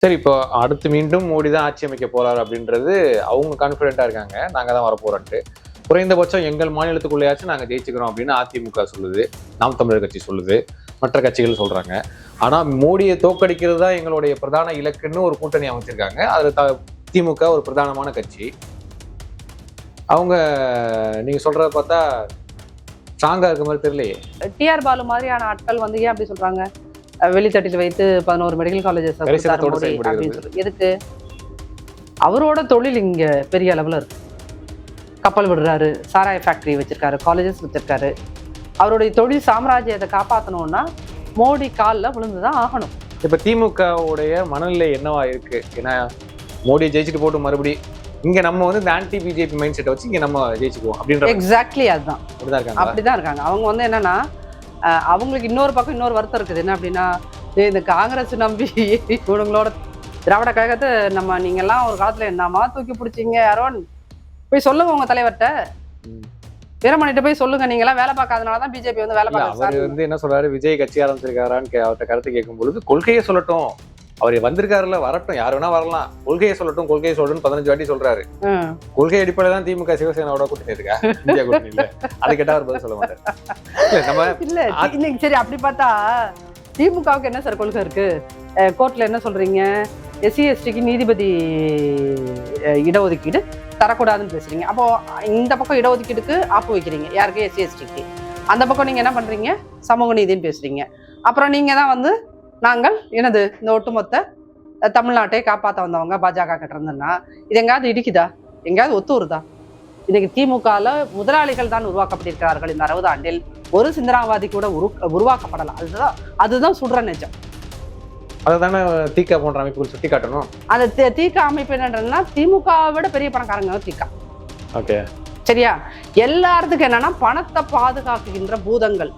சரி, இப்போ அடுத்து மீண்டும் மோடி தான் ஆட்சி அமைக்க போறாரு அப்படின்றது அவங்க கான்பிடென்டா இருக்காங்க. நாங்க தான் வரப்போறோன்ட்டு. குறைந்தபட்சம் எங்கள் மாநிலத்துக்குள்ளேயாச்சும் நாங்க ஜெயிச்சுக்கிறோம் அப்படின்னு அதிமுக சொல்லுது, நாம் தமிழர் கட்சி சொல்லுது, மற்ற கட்சிகள் சொல்றாங்க. ஆனா மோடியை தோற்கடிக்கிறது தான் எங்களுடைய பிரதான இலக்குன்னு ஒரு கூட்டணி அமைச்சிருக்காங்க. அதுல திமுக ஒரு பிரதானமான கட்சி. அவங்க நீங்க சொல்றத பார்த்தா ஸ்ட்ராங்கா இருக்க மாதிரி தெரியலையே. டிஆர் பாலு மாதிரியான ஆட்கள் வந்து ஏன் அப்படி சொல்றாங்க? வெளித்தட்டில் வைத்து 11 மெடிக்கல் காலேஜஸ் அப்படின்னு சொல்லி எதுக்கு? அவரோட தொழில் இங்க பெரிய அளவுல இருக்கு. கப்பல் விடுறாரு, சாராய ஃபேக்டரி வச்சிருக்காரு, காலேஜஸ் வச்சிருக்காரு. அவருடைய தொழில் சாம்ராஜ்யத்தை காப்பாற்றணும்னா மோடி காலில் விழுந்துதான் ஆகணும். இப்ப திமுகவுடைய மனநிலை என்னவா இருக்கு? ஏன்னா மோடி ஜெயிச்சுட்டு போட்டு மறுபடி இங்க நம்ம வந்து இந்த ஆன்டி பிஜேபி மைண்ட் செட்டை வச்சு இங்க நம்ம ஜெயிச்சுக்குவோம் அப்படின்ற எக்ஸாக்ட்லி அதுதான் அப்படிதான் இருக்காங்க. அவங்க வந்து என்னன்னா அவங்களுக்கு இன்னொரு பக்கம் இன்னொரு வருத்தம் இருக்குது. என்ன அப்படின்னா, இந்த காங்கிரஸ் நம்பி இவங்களோட திராவிட கழகத்தை நீங்கெல்லாம் ஒரு காலத்துல என்னமா தூக்கி பிடிச்சிங்க, யாரோ போய் சொல்லுங்க உங்க தலைவர்கிட்ட, வீரமணிட்ட போய் சொல்லுங்க, நீங்க எல்லாம் வேலை பார்க்காதனாலதான் பிஜேபி வந்து வேலை பார்க்க. அவர் வந்து என்ன சொல்றாரு, விஜய் கட்சி ஆரம்பிச்சிருக்காரான்னு அவர்கிட்ட கருத்து கேட்கும் பொழுது கொள்கையை சொல்லட்டும், அவர் வந்திருக்காருல, வரட்டும், யார் வேணா வரலாம், கொள்கையை சொல்லட்டும் 15 வாட்டி சொல்றாரு. கொள்கை அடிப்படையில தான் திமுக சிவசேனாவோட கூட்டணி இருக்கா, இந்தியா கூட்டணி இல்ல. அதை கேட்டா அவர் பதில் சொல்ல மாட்டாரு. இல்ல சரி, அப்படி பார்த்தா திமுகவுக்கு என்ன சார் கொள்கை இருக்கு? கோர்ட்ல என்ன சொல்றீங்க? எஸ்சி எஸ்டிக்கு நீதிபதி இடஒதுக்கீடு தரக்கூடாதுன்னு பேசுறீங்க. அப்போ இந்த பக்கம் இடஒதுக்கீடுக்கு ஆப்பு வைக்கிறீங்க, யாருக்கு? எஸ்சி எஸ்டிக்கு. அந்த பக்கம் நீங்க என்ன பண்றீங்க? சமூக நீதினு பேசுறீங்க. அப்புறம் நீங்க தான் வந்து நாங்கள் எனது இந்த ஒட்டுமொத்த தமிழ்நாட்டை காப்பாற்ற வந்தவங்க பாஜக கிட்ட இருந்தோம்னா இது எங்காவது இடிக்குதா? எங்கேயாவது ஒத்து வருதா? இன்னைக்கு திமுகல முதலாளிகள் தான் உருவாக்கப்பட்டிருக்கிறார்கள். இந்த 60 ஆண்டில் ஒரு சிந்தனாவாதி கூட உருவாக்கப்படலாம். அதுதான் சுடுற நிஜம். அதுதானே தீகா போன்ற அமைப்புகள் சுட்டி காட்டணும். அந்த தீகா அமைப்பு என்னன்னா, திமுகவை விட பெரிய பணக்காரங்க தீகா. ஓகே, சரியா? எல்லாத்துக்கும் என்னன்னா, பணத்தை பாதுகாக்குகின்ற பூதங்கள்.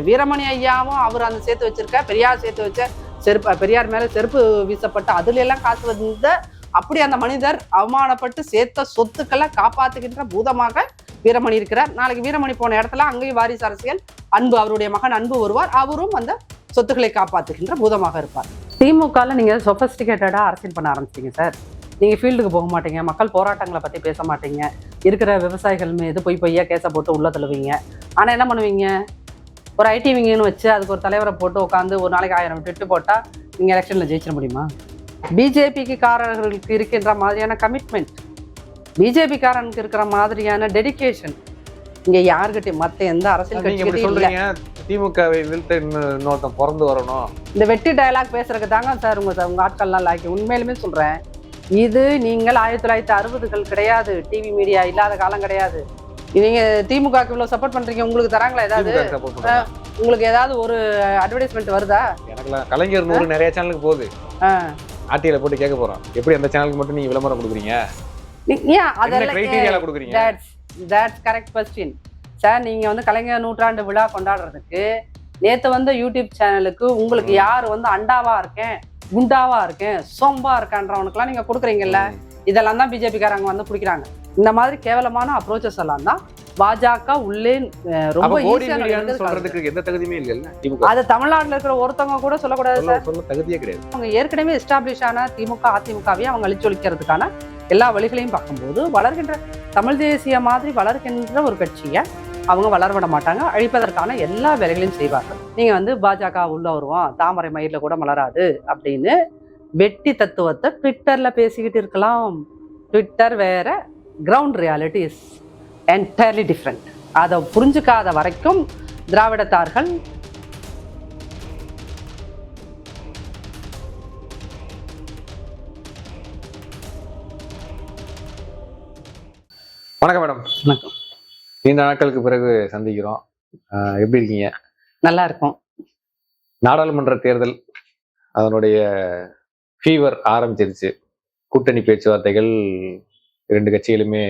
வீரமணி ஐயாவும் அவர் அந்த சேர்த்து வச்சிருக்க, பெரியார் சேர்த்து வச்ச செருப்பு, பெரியார் மேல செருப்பு வீசப்பட்டு அதுல எல்லாம் காசு வந்த, அப்படி அந்த மனிதர் அவமானப்பட்டு சேர்த்த சொத்துக்களை காப்பாத்துகின்ற பூதமாக வீரமணி இருக்கிறார். நாளைக்கு வீரமணி போன இடத்துல அங்கேயும் வாரிசு அரசியல், அன்பு, அவருடைய மகன் அன்பு வருவார், அவரும் அந்த சொத்துக்களை காப்பாத்துகின்ற பூதமாக இருப்பார். திமுகல நீங்க சொபஸ்டிகேட்டடா அரசியல் பண்ண ஆரம்பிச்சிட்டீங்க சார். நீங்க ஃபீல்டுக்கு போக மாட்டீங்க, மக்கள் போராட்டங்களை பத்தி பேச மாட்டீங்க, இருக்கிற விவசாயிகள் மீது பொய்யா கேஸை போட்டு உள்ள தள்ளுவீங்க. ஆனா என்ன பண்ணுவீங்க? ஒரு ஐடி விங்கன்னு வச்சு அதுக்கு ஒரு தலைவரை போட்டு உட்காந்து ஒரு நாளைக்கு 1000 விட்டு போட்டா நீங்க எலெக்ஷன்ல ஜெயிச்சிட முடியுமா? பிஜேபிக்கு காரர்களுக்கு இருக்கின்ற மாதிரியான கமிட்மெண்ட், பிஜேபி காரனுக்கு இருக்கிற மாதிரியான டெடிகேஷன் இங்க யாருக்கிட்டையும் மத்த எந்த அரசியல் கட்சியும். திமுகவை வீழ்த்த இன்னொருத்தன் பிறந்து வரணும். இந்த வெட்டி டயலாக் பேசுறதுக்கு தாங்க சார் உங்க ஆட்கள்லாம் லாக்கி. உண்மையிலுமே சொல்றேன், இது நீங்கள் 1960கள் கிடையாது, டிவி மீடியா இல்லாத காலம் கிடையாது. நீங்க திமுகக்கு இவ்வளவு சப்போர்ட் பண்றீங்க, உங்களுக்கு தராங்களா ஏதாவது? உங்களுக்கு ஏதாவது ஒரு அட்வர்டைஸ்மெண்ட் வருதா? எனக்கு கலைஞர் 100 நிறைய சேனலுக்கு போகுது, ஆர்டிஐல போட்டு கேட்க போறோம், எப்படி அந்த சேனலுக்கு மட்டும் நீங்க விளம்பரம் கொடுக்குறீங்க? That's correct question. சார், நீங்க வந்து கலைஞர் 100ஆண்டு விழா கொண்டாடுறதுக்கு நேத்து வந்து யூடியூப் சேனலுக்கு உங்களுக்கு யார் வந்து அண்டாவா இருக்கேன், குண்டாவா இருக்கேன், சோம்பா இருக்கான்றவனுக்குலாம் நீங்க கொடுக்குறீங்கல்ல, இதெல்லாம் தான் பிஜேபி காரங்க வந்து குடிக்கிறாங்க. இந்த மாதிரி கேவலமான அப்ரோச்சஸ் எல்லாம் தான் பாஜக உள்ளே ரொம்ப சொல்றதுக்கு எந்த தகுதியுமே இல்ல. அது தமிழ்நாட்டுல இருக்கிற ஒருத்தவங்க கூட சொல்லக்கூடாது சார், தகுதியே கிடையாது. அவங்க ஏற்கனவே எஸ்டாப்ளிஷ் ஆன திமுக அதிமுகவையும் அவங்க அழிச்சொலிக்கிறதுக்கான எல்லா வழிகளையும் பார்க்கும்போது வளர்கின்ற தமிழ் தேசிய மாதிரி வளர்கின்ற ஒரு கட்சியை அவங்க வளரவிட மாட்டாங்க, அழிப்பதற்கான எல்லா வேலைகளையும் செய்வார்கள். நீங்க வந்து பாஜக உள்ள வருவோம், தாமரை மயில கூட மலராது அப்படின்னு வெட்டி தத்துவத்தை ட்விட்டர்ல பேசிக்கிட்டு இருக்கலாம். ட்விட்டர் வேற, ground reality is entirely different. அதை புரிஞ்சுக்காத வரைக்கும் திராவிடத்தார்கள் வணக்கம் மேடம். வணக்கம். நீண்ட நாட்களுக்கு பிறகு சந்திக்கிறோம். எப்படி இருக்கீங்க? நல்லா இருக்கும். நாடாளுமன்ற தேர்தல் அதனுடைய ஃபீவர் ஆரம்பிச்சிருச்சு. கூட்டணி பேச்சுவார்த்தைகள் 2 கட்சிகளுமே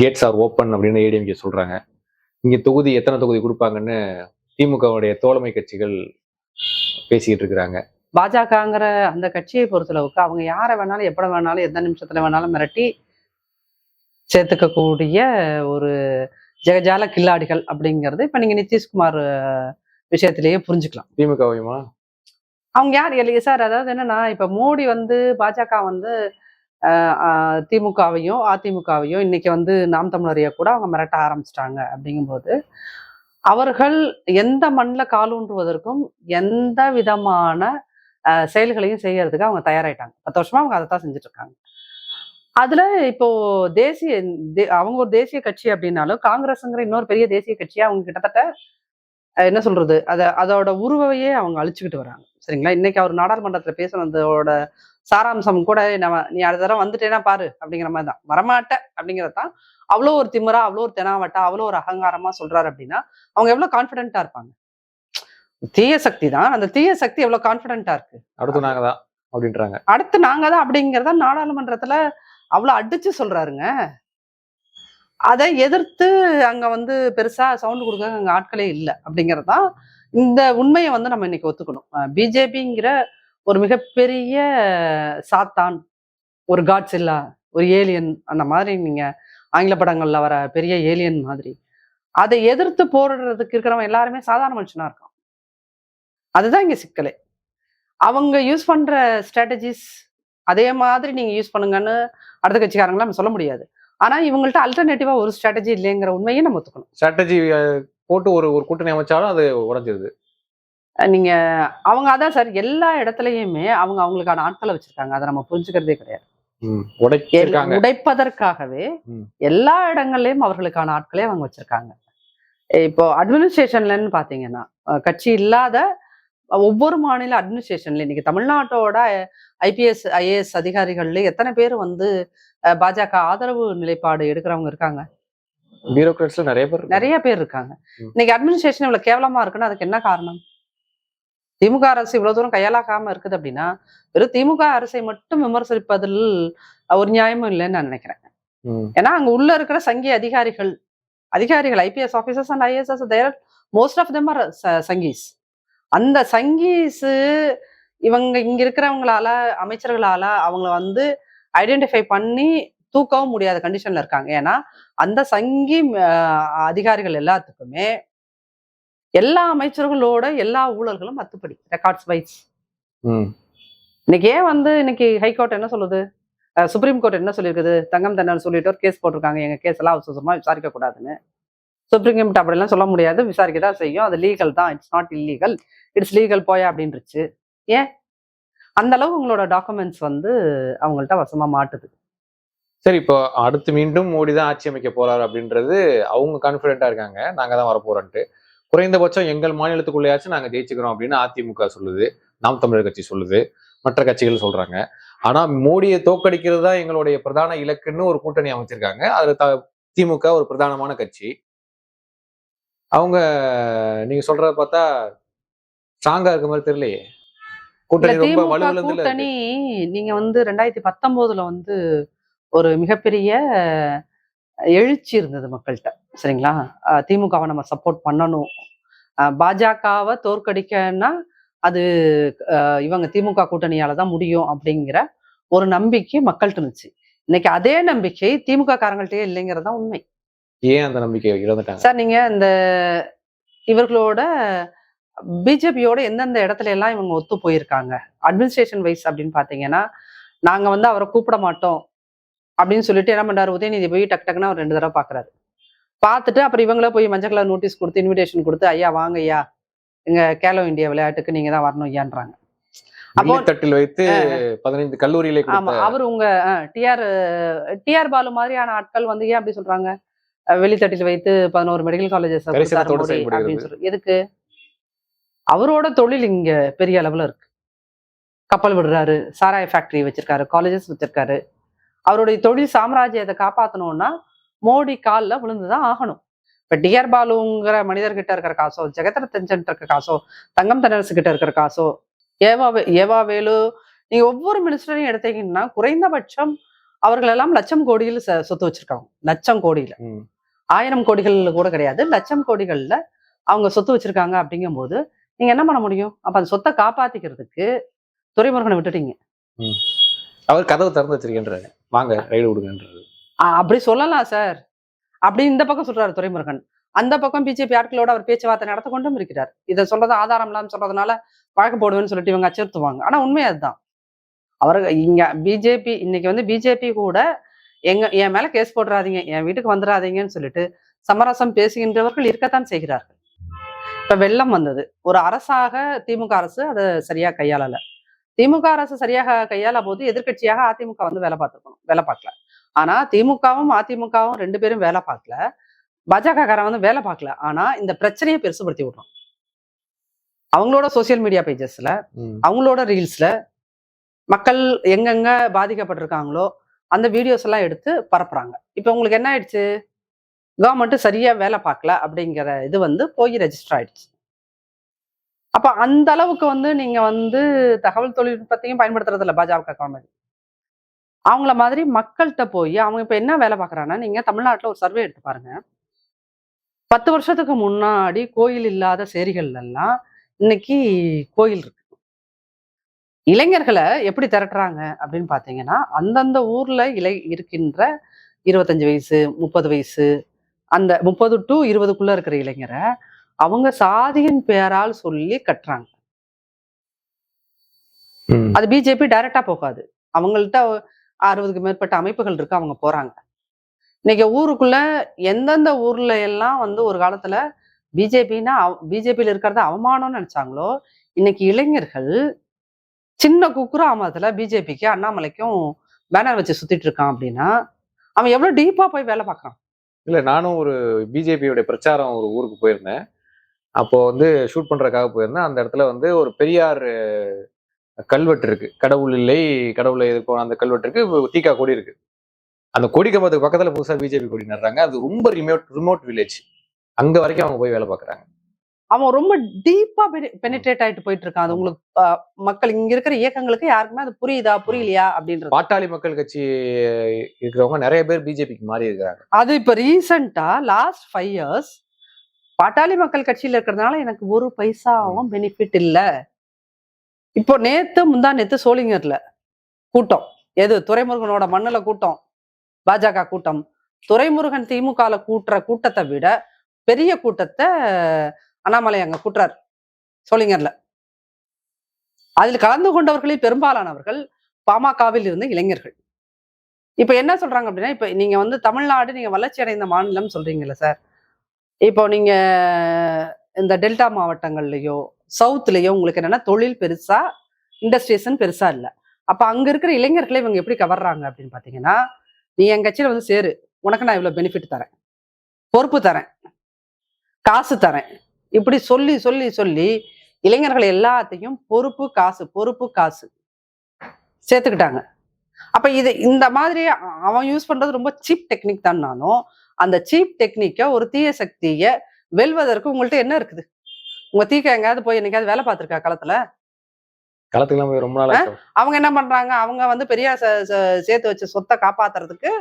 கேட்ஸ் ஆர் ஓப்பன் அப்படின்னு ஏடிஎம்கே சொல்றாங்க. இங்க தொகுதி எத்தனை தொகுதி கொடுப்பாங்கன்னு திமுகவுடைய தோழமை கட்சிகள் பேசிக்கிட்டு இருக்கிறாங்க. பாஜகங்கிற அந்த கட்சியை பொறுத்தளவுக்கு அவங்க யாரை வேணாலும் எப்பட வேணாலும் எந்த நிமிஷத்துல வேணாலும் மிரட்டி சேர்த்துக்கக்கூடிய ஒரு ஜெகஜால கில்லாடிகள் அப்படிங்கிறது இப்ப நீங்க நிதிஷ்குமார் விஷயத்திலேயே புரிஞ்சுக்கலாம். திமுகவையுமா? அவங்க யார் இல்லையே சார்? அதாவது என்னன்னா, இப்ப மோடி வந்து பாஜக வந்து திமுகவையும் அதிமுகவையும் இன்னைக்கு வந்து நாம் தமிழரைய கூட அவங்க மிரட்ட ஆரம்பிச்சிட்டாங்க. அப்படிங்கும்போது அவர்கள் எந்த மண்ணில் காலூன்றுவதற்கும் எந்த விதமான செயல்களையும் செய்யறதுக்கு அவங்க தயாராயிட்டாங்க. 10 வருஷமா அவங்க அதை தான் செஞ்சுட்டு இருக்காங்க. அதுல இப்போ தேசிய அவங்க ஒரு தேசிய கட்சி அப்படின்னாலும் காங்கிரஸ்ங்கிற இன்னொரு பெரிய தேசிய கட்சியா அவங்க கிட்டத்தட்ட என்ன சொல்றது, அதோட உருவையே அவங்க அழிச்சுக்கிட்டு வராங்க. சரிங்களா? இன்னைக்கு அவர் நாடாளுமன்றத்துல பேசுனதோட சாராம்சம் கூட நீ அடுத்த தடவை வந்துட்டேன்னா பாரு அப்படிங்கிற மாதிரி தான். வரமாட்டேன் அப்படிங்கிறதான் அவ்வளோ ஒரு திமிரா, அவ்வளோ ஒரு தெனாவட்டா, அவ்வளோ ஒரு அகங்காரமா சொல்றாரு அப்படின்னா அவங்க எவ்வளவு கான்பிடென்டா இருப்பாங்க. தீய சக்தி தான், அந்த தீய சக்தி எவ்வளவு கான்பிடென்டா இருக்கு. அடுத்து நாங்க தான் அப்படின்றாங்க. அடுத்து நாங்க தான் அப்படிங்கிறத நாடாளுமன்றத்துல அவ்வளவு அடிச்சு சொல்றாருங்க. அதை எதிர்த்து அங்க வந்து பெருசா சவுண்ட் கொடுக்க அங்க ஆட்களே இல்லை அப்படிங்கறதுதான் இந்த உண்மையை வந்து நம்ம இன்னைக்கு ஒத்துக்கணும். பிஜேபிங்கிற ஒரு மிகப்பெரிய சாத்தான், ஒரு காட்ஸில்லா, ஒரு ஏலியன், அந்த மாதிரி நீங்க ஆங்கில படங்கள்ல வர பெரிய ஏலியன் மாதிரி அதை எதிர்த்து போடுறதுக்கு இருக்கிறவன் எல்லாருமே சாதாரண மனுஷனா இருக்கான். அதுதான் இங்க சிக்கலே. அவங்க யூஸ் பண்ற ஸ்ட்ராட்டஜிஸ் அதே மாதிரி நீங்க யூஸ் பண்ணுங்கன்னு அடுத்த கட்சிக்காரங்களாம் நம்ம சொல்ல முடியாது. ஆனா இவங்கள்ட்ட அல்டர்னேட்டிவா ஒரு ஸ்ட்ராட்டஜி இல்லைங்கிற உண்மையை நம்ம ஒத்துக்கணும். ஸ்ட்ராட்டஜி போட்டு ஒரு கூட்டணி அமைச்சாலும் அது உடஞ்சிருது. நீங்க அவங்க அதான் சார் எல்லா இடத்துலயுமே அவங்க அவங்களுக்கான ஆட்களை வச்சிருக்காங்க. அதை நம்ம புரிஞ்சுக்கிறதே கிடையாது. உடைப்பதற்காகவே எல்லா இடங்கள்லயும் அவர்களுக்கான ஆட்களே அவங்க வச்சிருக்காங்க. இப்போ அட்மினிஸ்ட்ரேஷன்லன்னு பாத்தீங்கன்னா கட்சி இல்லாத ஒவ்வொரு மாநில அட்மினிஸ்ட்ரேஷன்ல இன்னைக்கு தமிழ்நாட்டோட IPS IAS அதிகாரிகள்ல எத்தனை பேர் வந்து பாஜக ஆதரவு நிலைப்பாடு எடுக்கிறவங்க இருக்காங்க? பியூரோக்ராட்ஸ்ல நிறைய பேர் இருக்காங்க. இன்னைக்கு அட்மினிஸ்ட்ரேஷன் இவ்வளவு கேவலமா இருக்குன்னா அதுக்கு என்ன காரணம்? திமுக அரசு இவ்வளவு தூரம் கையாளாக்காம இருக்குது அப்படின்னா வெறும் திமுக அரசை மட்டும் விமர்சிப்பதில் ஒரு நியாயமும் இல்லைன்னு நான் நினைக்கிறேன். ஏன்னா அங்க உள்ள இருக்கிற சங்கி அதிகாரிகள் IPS officers and IAS most of them are சங்கீஸ். அந்த சங்கீஸ் இவங்க இங்க இருக்கிறவங்களால, அமைச்சர்களால அவங்கள வந்து ஐடென்டிஃபை பண்ணி தூக்கவும் முடியாத கண்டிஷன்ல இருக்காங்க. ஏன்னா அந்த சங்கி அதிகாரிகள் எல்லாத்துக்குமே எல்லா அமைச்சர்களோட எல்லா ஊழல்களும் அத்துப்படி ரெக்கார்ட்ஸ் வைஸ். இன்னைக்கு ஏன் வந்து இன்னைக்கு ஹைகோர்ட் என்ன சொல்லுது, சுப்ரீம் கோர்ட் என்ன சொல்லியிருக்குது, தங்கம் தென்னன் சொல்லிட்டு ஒரு கேஸ் போட்டிருக்காங்க, எங்க கேஸ் எல்லாம் அவசரமா விசாரிக்க கூடாதுன்னு. சுப்ரீம் கோர்ட் அப்படிலாம் சொல்ல முடியாது, விசாரிக்க தான் செய்யும், அது லீகல் தான், it's not illegal, it's legal போயா அப்படின்ருச்சு. ஏன் அந்த அளவு உங்களோட டாக்குமெண்ட்ஸ் வந்து அவங்கள்ட்ட வசமா மாட்டுது. சரி, இப்போ அடுத்து மீண்டும் மோடி தான் ஆட்சி அமைக்க போறாரு அப்படின்றது அவங்க கான்பிடென்டா இருக்காங்க, நாங்க தான் வரப்போறோன்ட்டு. குறைந்தபட்சம் எங்கள் மாநிலத்துக்குள்ளேயாச்சும் நாங்க ஜெயிச்சுக்கிறோம் அப்படின்னு அதிமுக சொல்லுது, நாம் தமிழர் கட்சி சொல்லுது, மற்ற கட்சிகள் சொல்றாங்க. ஆனா மோடியை தோக்கடிக்கிறது தான் எங்களுடைய பிரதான இலக்குன்னு ஒரு கூட்டணி அமைச்சிருக்காங்க. அதுல திமுக ஒரு பிரதானமான கட்சி. அவங்க நீங்க சொல்றத பார்த்தா ஸ்ட்ராங்கா இருக்க மாதிரி தெரியலையே. கூட்டணி ரொம்ப வலுவிழந்துல கூட்டணி. நீங்க வந்து 2019 வந்து ஒரு மிகப்பெரிய எழுச்சி இருந்தது மக்கள்கிட்ட. சரிங்களா? திமுகவை நம்ம சப்போர்ட் பண்ணணும், பாஜகவை தோற்கடிக்கன்னா அது இவங்க திமுக கூட்டணியால தான் முடியும் அப்படிங்கிற ஒரு நம்பிக்கை மக்கள்கிட்ட இருந்துச்சு. இன்னைக்கு அதே நம்பிக்கை திமுக காரங்கள்ட்டே இல்லைங்கிறதா உண்மை. ஏன் அந்த நம்பிக்கை இழந்துட்டாங்க சார்? நீங்க இந்த இவர்களோட பிஜேபியோட எந்தெந்த இடத்துல எல்லாம் இவங்க ஒத்து போயிருக்காங்க அட்மினிஸ்ட்ரேஷன் வைஸ் அப்படின்னு பாத்தீங்கன்னா, நாங்க வந்து அவரை கூப்பிட மாட்டோம் அப்படின்னு சொல்லிட்டு என்ன பண்றாரு, உதயநிதி போய் டக்கு டக்குன்னு அவர் 2 தடவை பாக்குறாரு. பார்த்துட்டு அப்புறம் இவங்கள போய் மஞ்சள் கலர் நோட்டீஸ் கொடுத்து இன்விடேஷன் கொடுத்து, ஐயா வாங்க ஐயா, எங்க கேலோ இந்தியா விளையாட்டுக்கு நீங்க தான் வரணும் ஐயான்றாங்க. அப்போ தட்டில் வைத்து 15 கல்லூரியில. ஆமா, அவர் உங்க டிஆர் பாலு மாதிரியான ஆட்கள் வந்து ஏன் அப்படி சொல்றாங்க, வெளித்தட்டில் வைத்து 11 மெடிக்கல் காலேஜஸ் அப்படின்னு சொல்ற எதுக்கு? அவரோட தொழில் இங்க பெரிய அளவுல இருக்கு. கப்பல் விடுறாரு, சாராய ஃபேக்டரி வச்சிருக்காரு, காலேஜஸ் வச்சிருக்காரு. அவருடைய தொழில் சாம்ராஜ்யத்தை காப்பாற்றணும்னா மோடி காலில் விழுந்துதான் ஆகணும். இப்ப டிஆர் பாலுங்கிற மனிதர்கிட்ட இருக்கிற காசோ, ஜெகத்ரத்தன் இருக்கிற காசோ, தங்கம் தென்னரசு கிட்ட இருக்கிற காசோ, ஏவா வேலு, நீங்க ஒவ்வொரு மினிஸ்டரையும் எடுத்தீங்கன்னா குறைந்தபட்சம் அவர்கள் எல்லாம் லட்சம் கோடியில் சொத்து வச்சிருக்காங்க. லட்சம் கோடியில, 1000 கோடிகள் கூட கிடையாது, லட்சம் கோடிகள்ல அவங்க சொத்து வச்சிருக்காங்க. அப்படிங்கும் போது நீங்க என்ன பண்ண முடியும்? அப்ப அந்த சொத்தை காப்பாத்திக்கிறதுக்கு துரைமுருகனை விட்டுட்டீங்க. அவர் கதவு திறந்து வச்சிருக்கின்றாரு, வாங்க ரைடு விடுங்கன்றாரு. அப்படி சொல்லலாம் சார். அப்படி இந்த பக்கம் சொல்றாரு துரைமுருகன். அந்த பக்கம் பிஜேபி ஆட்களோட அவர் பேச்சுவார்த்தை நடத்த கொண்டும் இருக்கிறார். இதை சொல்றது ஆதாரம் இல்லாம சொல்றதுனால வழக்கு போடுவேன்னு சொல்லிட்டு இவங்க அச்சுறுத்துவாங்க. ஆனா உண்மை அதுதான். அவர் இங்க பிஜேபி இன்னைக்கு வந்து பிஜேபி கூட என் மேல கேஸ் போடுறாதீங்க, என் வீட்டுக்கு வந்துடாதீங்கன்னு சொல்லிட்டு சமரசம் பேசுகின்றவர்கள் இருக்கத்தான் செய்கிறார்கள். இப்ப வெள்ளம் வந்தது, ஒரு அரசாக திமுக அரசு அதை சரியா கையாளல. திமுக அரசு சரியாக கையாள போது எதிர்கட்சியாக அதிமுக வந்து வேலை பார்க்கல. ஆனா திமுகவும் அதிமுகவும் 2 பேரும் வேலை பார்க்கல, பாஜக காரன் வந்து வேலை பார்க்கல. ஆனா இந்த பிரச்சனையை பெருசுபடுத்தி விடுறோம். அவங்களோட சோசியல் மீடியா பேஜஸ்ல, அவங்களோட ரீல்ஸ்ல மக்கள் எங்கெங்க பாதிக்கப்பட்டிருக்காங்களோ அந்த வீடியோஸ் எல்லாம் எடுத்து பரப்புறாங்க. இப்ப உங்களுக்கு என்ன ஆயிடுச்சு, கவர்மெண்ட் சரியா வேலை பார்க்கல அப்படிங்கிற இது வந்து போய் ரெஜிஸ்டர் ஆயிடுச்சு. அப்ப அந்த அளவுக்கு வந்து நீங்க வந்து தகவல் தொழில்நுட்பத்தையும் பயன்படுத்துறது இல்லை பாஜக கவர்மெண்ட். அவங்கள மாதிரி மக்கள்கிட்ட போய் அவங்க இப்ப என்ன வேலை பார்க்கறாங்கன்னா, நீங்க தமிழ்நாட்டுல ஒரு சர்வே எடுத்து பாருங்க. 10 வருஷத்துக்கு முன்னாடி கோயில் இல்லாத சேரிகள்ல எல்லாம் இன்னைக்கு கோயில் இருக்கு. இளைஞர்களை எப்படி திரட்டுறாங்க அப்படின்னு பாத்தீங்கன்னா, அந்தந்த ஊர்ல இருக்கின்ற 25 வயசு 30 வயசு அந்த 30 to 20க்குள்ள இருக்கிற இளைஞரை அவங்க சாதியின் பெயரால் சொல்லி கட்டுறாங்க. அது பிஜேபி டைரக்டா போகாது, அவங்கள்ட்ட 60க்கு மேற்பட்ட அமைப்புகள் இருக்கு, அவங்க போறாங்க. இன்னைக்கு ஊருக்குள்ள எந்தெந்த ஊர்ல எல்லாம் வந்து ஒரு காலத்துல பிஜேபியில இருக்கிறத அவமானம்னு நினைச்சாங்களோ, இன்னைக்கு இளைஞர்கள் சின்ன குக்கிராமத்துல பிஜேபிக்கு அண்ணாமலைக்கும் பேனர் வச்சு சுத்திட்டு இருக்கான் அப்படின்னா அவன் எவ்வளவு டீப்பா போய் வேலை பார்க்கறான். இல்ல, நானும் ஒரு பிஜேபியோட பிரச்சாரம் ஒரு ஊருக்கு போயிருந்தேன். அப்போ வந்து ஷூட் பண்றதுக்காக போயிருந்தேன். அந்த இடத்துல வந்து ஒரு பெரியார் கல்வெட்டு இருக்கு, கடவுள் இல்லை கடவுளை எதிர்ப்போம் அந்த கல்வெட்டு இருக்கு, தீகா கொடி இருக்கு. அந்த கொடி கம்பத்துக்கு பக்கத்துல புதுசா பிஜேபி கொடி நடுறாங்க. அது ரொம்ப ரிமோட் வில்லேஜ், அங்க வரைக்கும் அவங்க போய் வேலை பார்க்கறாங்க. அவன் ரொம்ப டீப்பா பெனிட்ரேட் ஆயிட்டு போயிட்டு இருக்கான். அது உங்களுக்கு மக்கள் இங்க இருக்கிற இயக்கங்களுக்கு யாருக்குமே அது புரியுதா புரியலையா அப்படின்றது. பாட்டாளி மக்கள் கட்சி இருக்கிறவங்க நிறைய பேர் பிஜேபிக்கு மாறி இருக்காங்க. அது இப்ப ரீசெண்டா லாஸ்ட் 5 years பாட்டாளி மக்கள் கட்சியில இருக்கிறதுனால எனக்கு ஒரு பைசாவும் பெனிஃபிட் இல்ல. இப்போ முந்தா நேத்து சோளிங்கர்ல கூட்டம், எது துரைமுருகனோட மண்ணுல கூட்டம், பாஜக கூட்டம். துரைமுருகன் திமுகல கூட்டுற கூட்டத்தை விட பெரிய கூட்டத்தை அண்ணாமலை அங்க கூட்டுறார் சோளிங்கர்ல. அதில் கலந்து கொண்டவர்களில் பெரும்பாலானவர்கள் பாமகவில் இருந்த இளைஞர்கள். இப்ப என்ன சொல்றாங்க அப்படின்னா, இப்ப நீங்க வந்து தமிழ்நாடு நீங்க வளர்ச்சி அடைந்த மாநிலம் சொல்றீங்கல்ல சார், இப்போ நீங்க இந்த டெல்டா மாவட்டங்கள்லயோ சவுத்லயோ உங்களுக்கு என்னன்னா தொழில் பெருசா இண்டஸ்ட்ரீஸ்ன்னு பெருசா இல்லை. அப்ப அங்க இருக்கிற இளைஞர்களை இவங்க எப்படி கவர்றாங்க அப்படின்னு பாத்தீங்கன்னா, நீ என் கட்சியில வந்து சேரு, உனக்கு நான் இவ்வளவு பெனிஃபிட் தரேன், பொறுப்பு தரேன், காசு தரேன், இப்படி சொல்லி சொல்லி சொல்லி இளைஞர்கள் எல்லாத்தையும் பொறுப்பு காசு சேர்த்துக்கிட்டாங்க. அப்ப இது இந்த மாதிரி அவன் யூஸ் பண்றது ரொம்ப சீப் டெக்னிக் தான். நானும் அந்த சீப் டெக்னிக்க ஒரு தீய சக்திய வெல்வதற்கு உங்கள்ட்ட என்ன இருக்குது? உங்க தீக்க எங்கேயாவது போய் என்னைக்காவது வேலை பார்த்திருக்கா களத்துக்குலாம் போய் ரொம்ப நாள்? அவங்க என்ன பண்றாங்க, அவங்க வந்து பெரிய சேர்த்து வச்ச சொத்தை காப்பாத்துறதுக்கு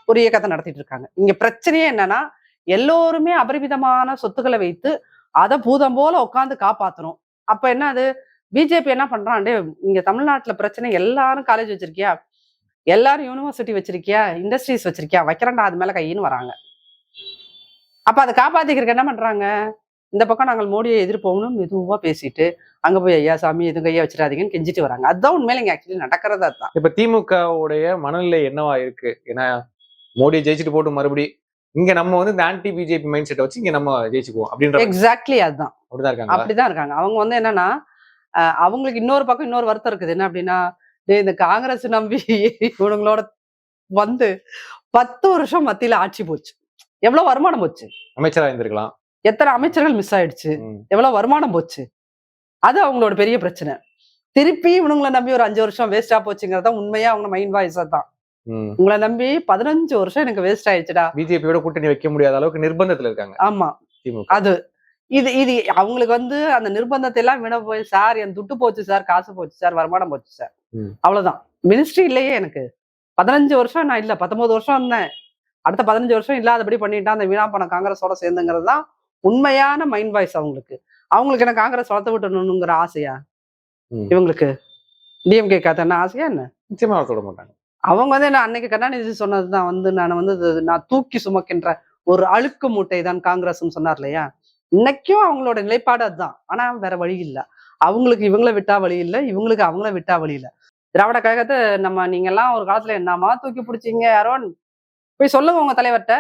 ஒரு இயக்கத்தை நடத்திட்டு இருக்காங்க. இங்க பிரச்சனையே என்னன்னா, எல்லோருமே அபரிமிதமான சொத்துக்களை வைத்து அதை பூதம் போல உட்காந்து காப்பாத்தணும். அப்ப என்ன அது பிஜேபி என்ன பண்றான், இங்க தமிழ்நாட்டுல பிரச்சனை, எல்லாரும் காலேஜ் வச்சிருக்கியா, எல்லாரும் யூனிவர்சிட்டி வச்சிருக்கியா, இண்டஸ்ட்ரீஸ் வச்சிருக்கியா, வைக்கிறேன்டா அது மேல கையின்னு வராங்க. அப்ப அதை காப்பாத்திக்கிறதுக்கு என்ன பண்றாங்க, இந்த பக்கம் நாங்கள் மோடியை எதிர்ப்போம்னு மெதுவா பேசிட்டு அங்க போய் ஐயா சாமி எதுவும் கையா வச்சிடாதீங்கன்னு கெஞ்சிட்டு வராங்க. அதுதான் உண்மையில இங்க ஆக்சுவலி நடக்கிறதா தான். இப்ப திமுகவுடைய மனநிலை என்னவா இருக்கு? ஏன்னா மோடியை ஜெயிச்சுட்டு போட்டு மறுபடி இங்க நம்ம வந்து இந்த ஆன்டி பிஜேபி மைண்ட் செட்டை வச்சு இங்க நம்ம ஜெயிச்சுக்குவோம் அப்படின்ற எக்ஸாக்ட்லி அதுதான். அப்படிதான் இருக்காங்க. அவங்க வந்து என்னன்னா, அவங்களுக்கு இன்னொரு பக்கம் இன்னொரு வருத்தம் இருக்குது. என்ன அப்படின்னா, இந்த காங்கிரஸ் நம்பி இவங்களோட வந்து 10 வருஷம் மத்தியில ஆட்சி போச்சு, எவ்வளவு வருமானம் போச்சு, அமைச்சரா இருந்திருக்கலாம், எத்தனை அமைச்சர்கள் மிஸ் ஆயிடுச்சு, எவ்வளவு வருமானம் போச்சு, அது அவங்களோட பெரிய பிரச்சனை. திருப்பி இவனுங்களை நம்பி ஒரு 5 வருஷம் வேஸ்டா போச்சுங்கிறதா உண்மையா அவங்க மைண்ட் வாய்ஸா தான். உங்களை நம்பி 15 வருஷம் எனக்கு வேஸ்ட் ஆயிடுச்சுடா. பிஜேபியோட கூட்டணி வைக்க முடியாத அளவுக்கு நிர்பந்தத்துல இருக்காங்க. ஆமா, அது இது அவங்களுக்கு வந்து அந்த நிர்பந்தத்தை எல்லாம் விட போய், சார் என் துட்டு போச்சு சார், காசு போச்சு சார், வருமானம் போச்சு சார், அவ்வளவுதான். மினிஸ்ட்ரி இல்லையே எனக்கு, 15 வருஷம் நான் இல்ல 19 வருஷம் இருந்தேன், அடுத்த 15 வருஷம் இல்லாதபடி பண்ணிட்டான் அந்த வீணா போன காங்கிரஸோட சேர்ந்துங்கிறது தான் உண்மையான மைண்ட் வாய்ஸ் அவங்களுக்கு. அவங்களுக்கு என்ன காங்கிரஸ் வளர்த்து விட்டணுங்கிற ஆசையா? இவங்களுக்கு டிஎம்கே காத்தன ஆசையா என்ன? நிச்சயமா வளர்த்து விட மாட்டாங்க. அவங்க வந்து என்ன, அன்னைக்கு கருணாநிதி சொன்னதுதான் வந்து, நான் வந்து நான் தூக்கி சுமக்கின்ற ஒரு அழுக்கு மூட்டை தான் காங்கிரஸ் சொன்னார் இல்லையா, இன்னைக்கும் அவங்களோட நிலைப்பாடு அதுதான். ஆனா வேற வழி இல்லை. அவங்களுக்கு இவங்கள விட்டா வழி இல்லை, இவங்களுக்கு அவங்கள விட்டா வழி இல்லை. திராவிட கழகத்தை நீங்க எல்லாம் ஒரு காலத்துல என்னமா தூக்கி பிடிச்சீங்க, யாரோ போய் சொல்லுங்க உங்க தலைவர்கிட்ட,